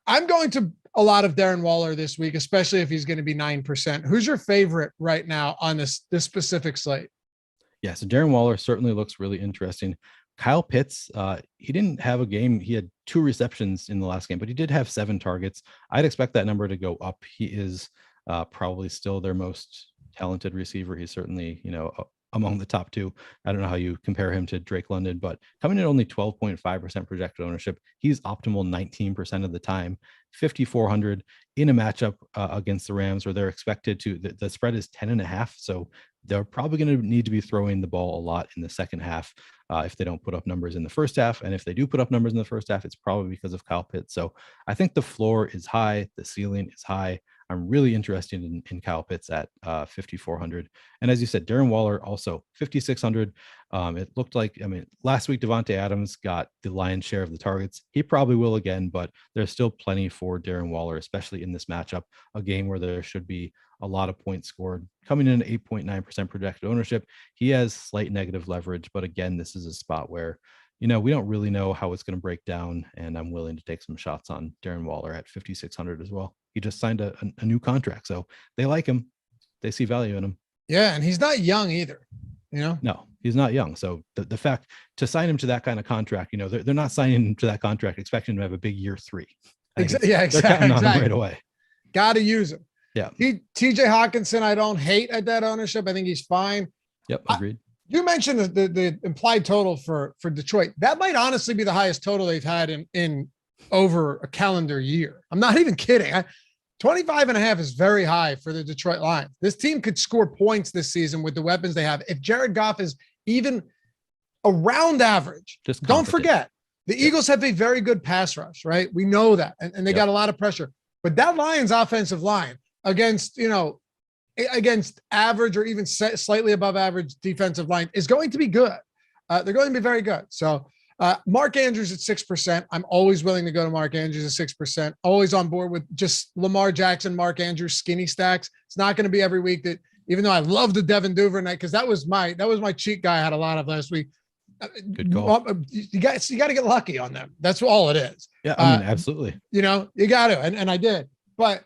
I'm going to a lot of Darren Waller this week, especially if he's going to be 9%. Who's your favorite right now on this specific slate? Yeah, so Darren Waller certainly looks really interesting. Kyle Pitts, he didn't have a game. He had 2 receptions in the last game, but he did have 7 targets. I'd expect that number to go up. He is probably still their most talented receiver. He's certainly, among the top 2. I don't know how you compare him to Drake London, but coming in only 12.5% projected ownership, he's optimal 19% of the time. 5,400 in a matchup against the Rams, where they're expected to, the spread is 10.5. So they're probably going to need to be throwing the ball a lot in the second half if they don't put up numbers in the first half. And if they do put up numbers in the first half, it's probably because of Kyle Pitts. So I think the floor is high. The ceiling is high. I'm really interested in Kyle Pitts at 5,400. And as you said, Darren Waller also 5,600. It looked like, last week, Devontae Adams got the lion's share of the targets. He probably will again, but there's still plenty for Darren Waller, especially in this matchup, a game where there should be a lot of points scored. Coming in at 8.9% projected ownership, he has slight negative leverage, but again, this is a spot where, we don't really know how it's going to break down, and I'm willing to take some shots on Darren Waller at 5,600 as well. He just signed a new contract, so they like him. They see value in him. Yeah, and he's not young either. No, he's not young. So the fact to sign him to that kind of contract, they're not signing him to that contract expecting him to have a big year 3. Exactly. They're counting on him right away. Got to use him. Yeah. TJ Hawkinson, I don't hate at that ownership. I think he's fine. Yep, agreed. You mentioned the implied total for Detroit. That might honestly be the highest total they've had in over a calendar year. I'm not even kidding. 25.5 is very high for the Detroit Lions. This team could score points this season with the weapons they have. If Jared Goff is even around average, don't forget the Eagles have a very good pass rush, right? We know that, and they got a lot of pressure. But that Lions offensive line against average or even slightly above average defensive line is going to be good. They're going to be very good. So Mark Andrews at 6%. I'm always willing to go to Mark Andrews at 6%. Always on board with just Lamar Jackson, Mark Andrews, skinny stacks. It's not going to be every week that, even though I love the Devin Duvernay, because that was my cheat guy I had a lot of last week. Good call. You got to get lucky on them. That's all it is. Yeah, absolutely. You got to, and I did. But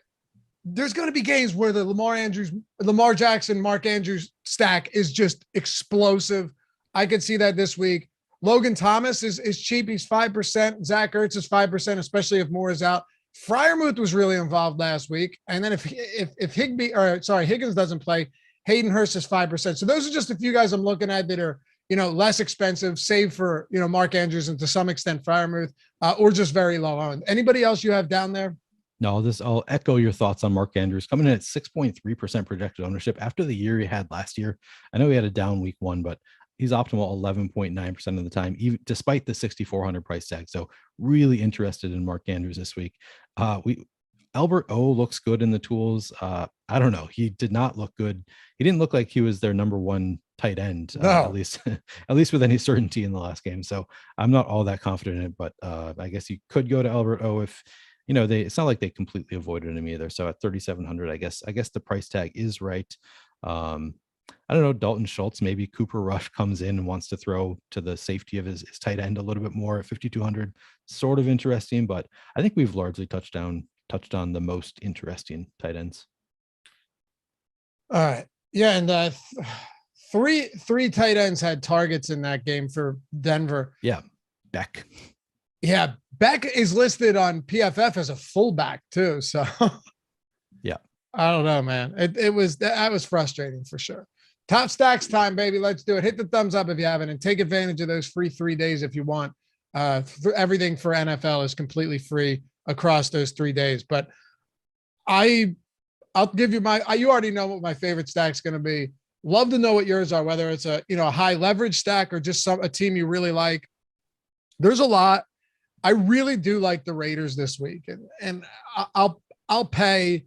there's going to be games where the Lamar Jackson, Mark Andrews stack is just explosive. I could see that this week. Logan Thomas is cheap. He's 5%. Zach Ertz is 5%, especially if Moore is out. Freiermuth was really involved last week. And then if Higgins doesn't play, Hayden Hurst is 5%. So those are just a few guys I'm looking at that are, less expensive, save for, Mark Andrews and to some extent Freiermuth, or just very low owned. Anybody else you have down there? No, I'll echo your thoughts on Mark Andrews coming in at 6.3% projected ownership after the year he had last year. I know he had a down week 1, but he's optimal 11.9% of the time, even despite the 6,400 price tag. So really interested in Mark Andrews this week. Albert O looks good in the tools. I don't know. He did not look good. He didn't look like he was their number 1 tight end, at least with any certainty in the last game. So I'm not all that confident in it, but I guess you could go to Albert O if, it's not like they completely avoided him either. So at 3,700, I guess the price tag is right. I don't know, Dalton Schultz, maybe Cooper Rush comes in and wants to throw to the safety of his tight end a little bit more at 5,200. Sort of interesting, but I think we've largely touched on the most interesting tight ends. All right. Yeah. And three tight ends had targets in that game for Denver. Yeah. Beck. Yeah. Beck is listed on PFF as a fullback too. So Yeah. I don't know, man. That was frustrating for sure. Top stacks time, baby. Let's do it. Hit the thumbs up if you haven't, and take advantage of those free 3 days if you want. Everything for NFL is completely free across those 3 days. But I'll give you you already know what my favorite stack's going to be. Love to know what yours are, whether it's a high leverage stack or just a team you really like. There's a lot. I really do like the Raiders this week, and I'll pay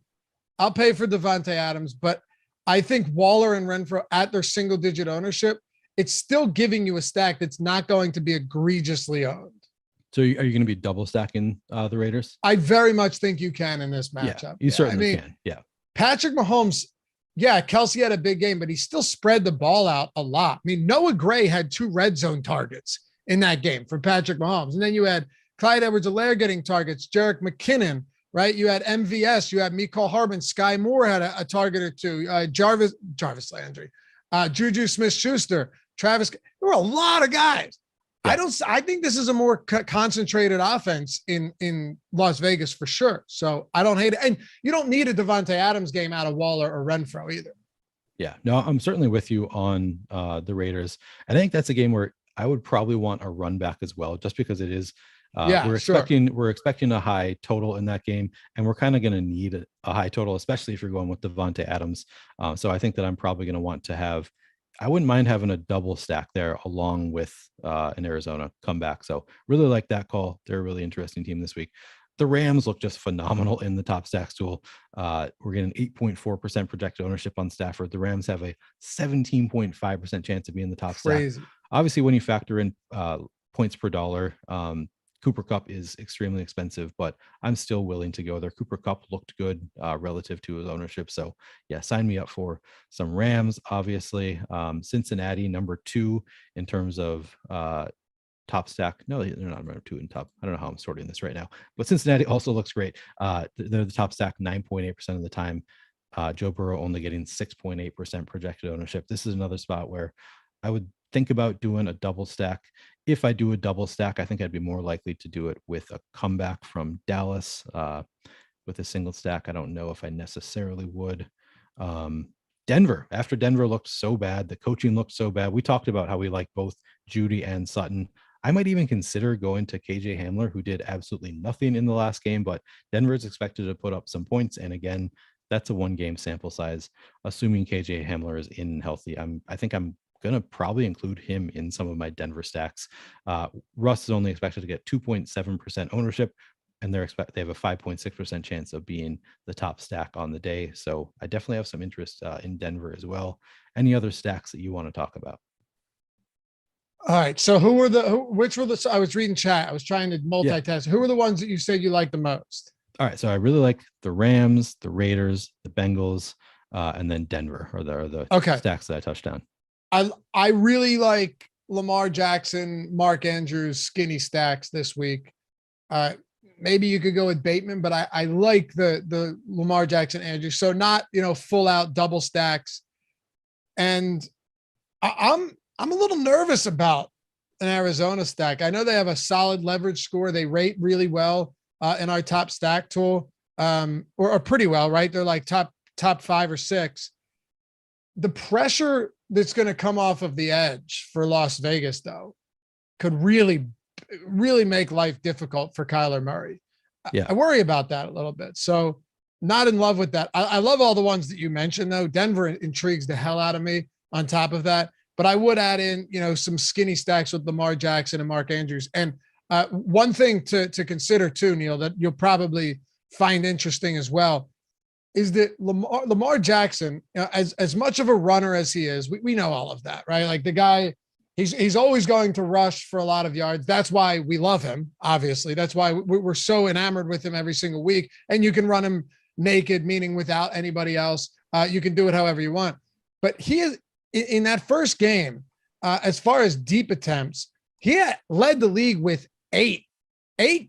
for Davante Adams, but I think Waller and Renfro at their single digit ownership, it's still giving you a stack that's not going to be egregiously owned. So are you going to be double stacking the Raiders? I very much think you can in this matchup. Yeah, you certainly can. Yeah. Patrick Mahomes, Kelsey had a big game, but he still spread the ball out a lot. I mean, Noah Gray had 2 red zone targets in that game for Patrick Mahomes. And then you had Clyde Edwards-Helaire getting targets, Jerick McKinnon, right? You had MVS, you had Mecole Hardman, Sky Moore had a target or 2, Jarvis Landry, Juju Smith-Schuster, Travis. There were a lot of guys. Yeah. I think this is a more concentrated offense in Las Vegas for sure. So I don't hate it. And you don't need a Davante Adams game out of Waller or Renfro either. Yeah, no, I'm certainly with you on the Raiders. I think that's a game where I would probably want a run back as well, just because it is. We're expecting a high total in that game, and we're kind of going to need a high total, especially if you're going with Davante Adams. So I think that I'm probably going to want to have. I wouldn't mind having a double stack there along with an Arizona comeback. So really like that call. They're a really interesting team this week. The Rams look just phenomenal in the top stacks tool. We're getting 8.4% projected ownership on Stafford. The Rams have a 17.5% chance of being the top stack. Obviously, when you factor in points per dollar, Cooper Kupp is extremely expensive, but I'm still willing to go there. Cooper Kupp looked good relative to his ownership. So yeah, sign me up for some Rams, obviously. Cincinnati, number 2 in terms of top stack. No, they're not number 2 in top. I don't know how I'm sorting this right now, but Cincinnati also looks great. They're the top stack 9.8% of the time. Joe Burrow only getting 6.8% projected ownership. This is another spot where I would think about doing a double stack. If I do a double stack, I think I'd be more likely to do it with a comeback from Dallas. With a single stack, I don't know if I necessarily would. Denver, after Denver looked so bad, the coaching looked so bad. We talked about how we like both Judy and Sutton. I might even consider going to KJ Hamler, who did absolutely nothing in the last game, but Denver is expected to put up some points. And again, that's a 1-game sample size. Assuming KJ Hamler is in and healthy, I think I'm going to probably include him in some of my Denver stacks. Russ is only expected to get 2.7% ownership, and they have a 5.6% chance of being the top stack on the day. So I definitely have some interest in Denver as well. Any other stacks that you want to talk about? All right. So which were the, I was reading chat. I was trying to multitask. Yeah. Who were the ones that you said you liked the most? All right. So I really like the Rams, the Raiders, the Bengals, and then Denver are the stacks that I touched on. I really like Lamar Jackson, Mark Andrews, skinny stacks this week. Maybe you could go with Bateman, but I like the Lamar Jackson, Andrews. So not, full out double stacks. And I'm a little nervous about an Arizona stack. I know they have a solid leverage score. They rate really well in our top stack tool, or pretty well, right? They're like top 5 or 6. The pressure that's going to come off of the edge for Las Vegas, though, could really, really make life difficult for Kyler Murray. Yeah. I worry about that a little bit. So not in love with that. I love all the ones that you mentioned, though. Denver intrigues the hell out of me on top of that. But I would add in, some skinny stacks with Lamar Jackson and Mark Andrews. And one thing to consider too, Neil, that you'll probably find interesting as well, is that Lamar Jackson, as much of a runner as he is, we know all of that, right? Like the guy, he's always going to rush for a lot of yards. That's why we love him, obviously. That's why we're so enamored with him every single week. And you can run him naked, meaning without anybody else. You can do it however you want. But he is, in that first game, as far as deep attempts, he led the league with 8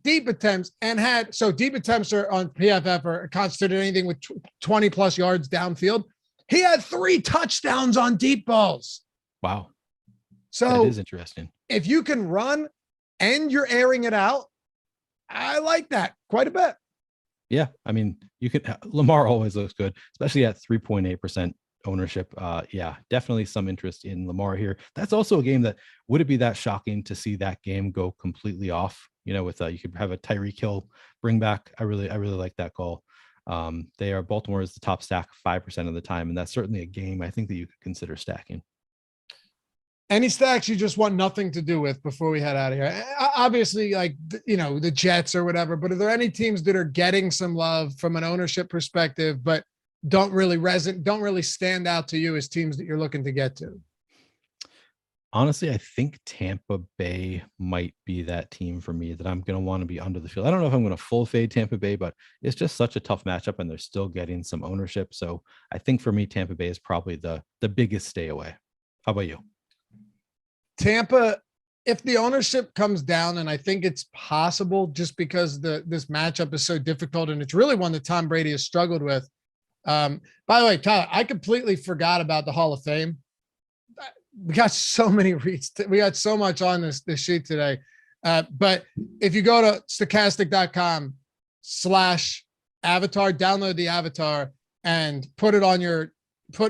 deep attempts, and so deep attempts are on PFF are considered anything with 20 plus yards downfield. He had 3 touchdowns on deep balls. Wow. So that is interesting. If you can run and you're airing it out, I like that quite a bit. Yeah, I mean, you can. Lamar always looks good, especially at 3.8% ownership. Yeah, definitely some interest in Lamar here. That's also a game that would it be that shocking to see that game go completely off? With you could have a Tyreek Hill bring back. I really like that call. Baltimore is the top stack 5% of the time, and that's certainly a game I think that you could consider stacking. Any stacks you just want nothing to do with before we head out of here? Obviously, like, the Jets or whatever, but are there any teams that are getting some love from an ownership perspective, but don't really stand out to you as teams that you're looking to get to? Honestly, I think Tampa Bay might be that team for me that I'm going to want to be under the field. I don't know if I'm going to full fade Tampa Bay, but it's just such a tough matchup and they're still getting some ownership. So I think for me, Tampa Bay is probably the biggest stay away. How about you? Tampa, if the ownership comes down, and I think it's possible just because this matchup is so difficult and it's really one that Tom Brady has struggled with. By the way, Tyler, I completely forgot about the Hall of Fame. We got so many reads. We got so much on this sheet today. But if you go to stokastic.com/avatar, download the avatar and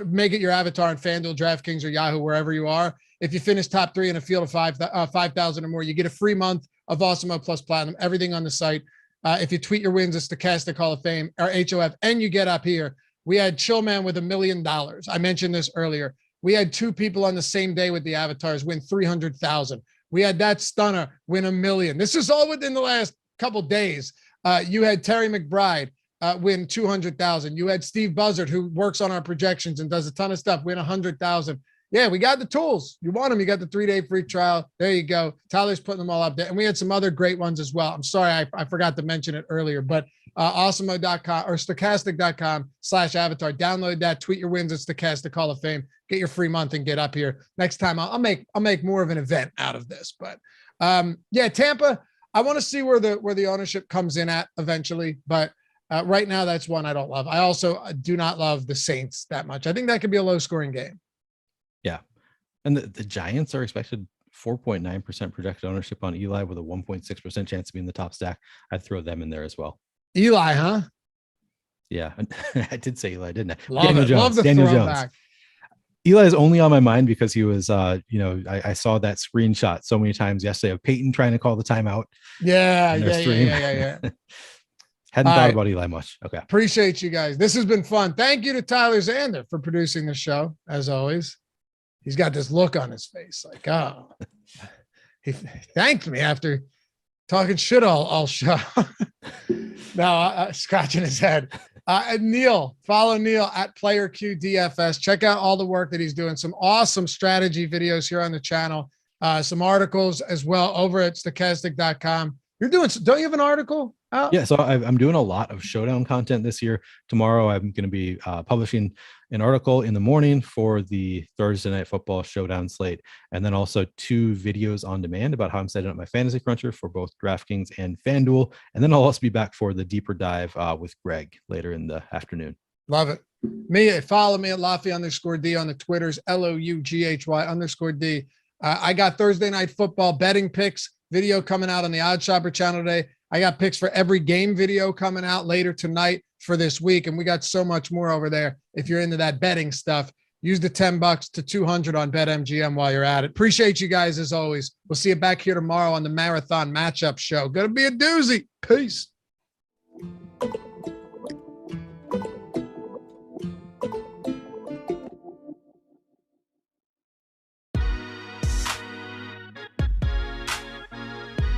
make it your avatar on FanDuel, DraftKings, or Yahoo, wherever you are. If you finish top 3 in a field of 5,000 or more, you get a free month of Awesemo Plus Platinum, everything on the site. If you tweet your wins, it's Stokastic Hall of Fame or HOF, and you get up here. We had Chillman with $1 million. I mentioned this earlier. We had 2 people on the same day with the avatars win 300,000. We had that stunner win $1 million. This is all within the last couple days. You had Terry McBride win 200,000. You had Steve Buzzard, who works on our projections and does a ton of stuff, win 100,000. Yeah, we got the tools. You want them, you got the 3-day free trial. There you go. Tyler's putting them all up there. And we had some other great ones as well. I'm sorry, I forgot to mention it earlier, but awesemo.com or stokastic.com/avatar. Download that, tweet your wins at Stokastic Hall of Fame. Get your free month and get up here. Next time I'll make more of an event out of this. But yeah, Tampa, I want to see where the ownership comes in at eventually. But right now, that's one I don't love. I also do not love the Saints that much. I think that could be a low scoring game. Yeah. And the Giants are expected 4.9% projected ownership on Eli with a 1.6% chance to be in the top stack. I'd throw them in there as well. Eli, huh? Yeah. I did say Eli, didn't I? Love the Daniel throwback. Jones. Eli is only on my mind because he was, I saw that screenshot so many times yesterday of Peyton trying to call the timeout. Yeah. Hadn't thought about Eli much. Okay. Appreciate you guys. This has been fun. Thank you to Tyler Zander for producing the show, as always. He's got this look on his face like, oh, he thanked me after talking shit all show. Now scratching his head. Neil, follow Neil at PlayerQDFS. Check out all the work that he's doing. Some awesome strategy videos here on the channel. Some articles as well over at stokastic.com. Don't you have an article out? Yeah, so I'm doing a lot of showdown content this year. Tomorrow, I'm going to be publishing an article in the morning for the Thursday Night Football showdown slate, and then also 2 videos on demand about how I'm setting up my fantasy cruncher for both DraftKings and FanDuel. And then I'll also be back for the deeper dive with Greg later in the afternoon. Love it. Follow me at Laffy_D on the Twitters, LOUGHY_D. I got Thursday Night Football betting picks video coming out on the Odd Shopper channel today. I got picks for every game video coming out later tonight for this week. And we got so much more over there. If you're into that betting stuff, use the $10 to 200 on BetMGM while you're at it. Appreciate you guys as always. We'll see you back here tomorrow on the Marathon Matchup Show. Gonna be a doozy. Peace.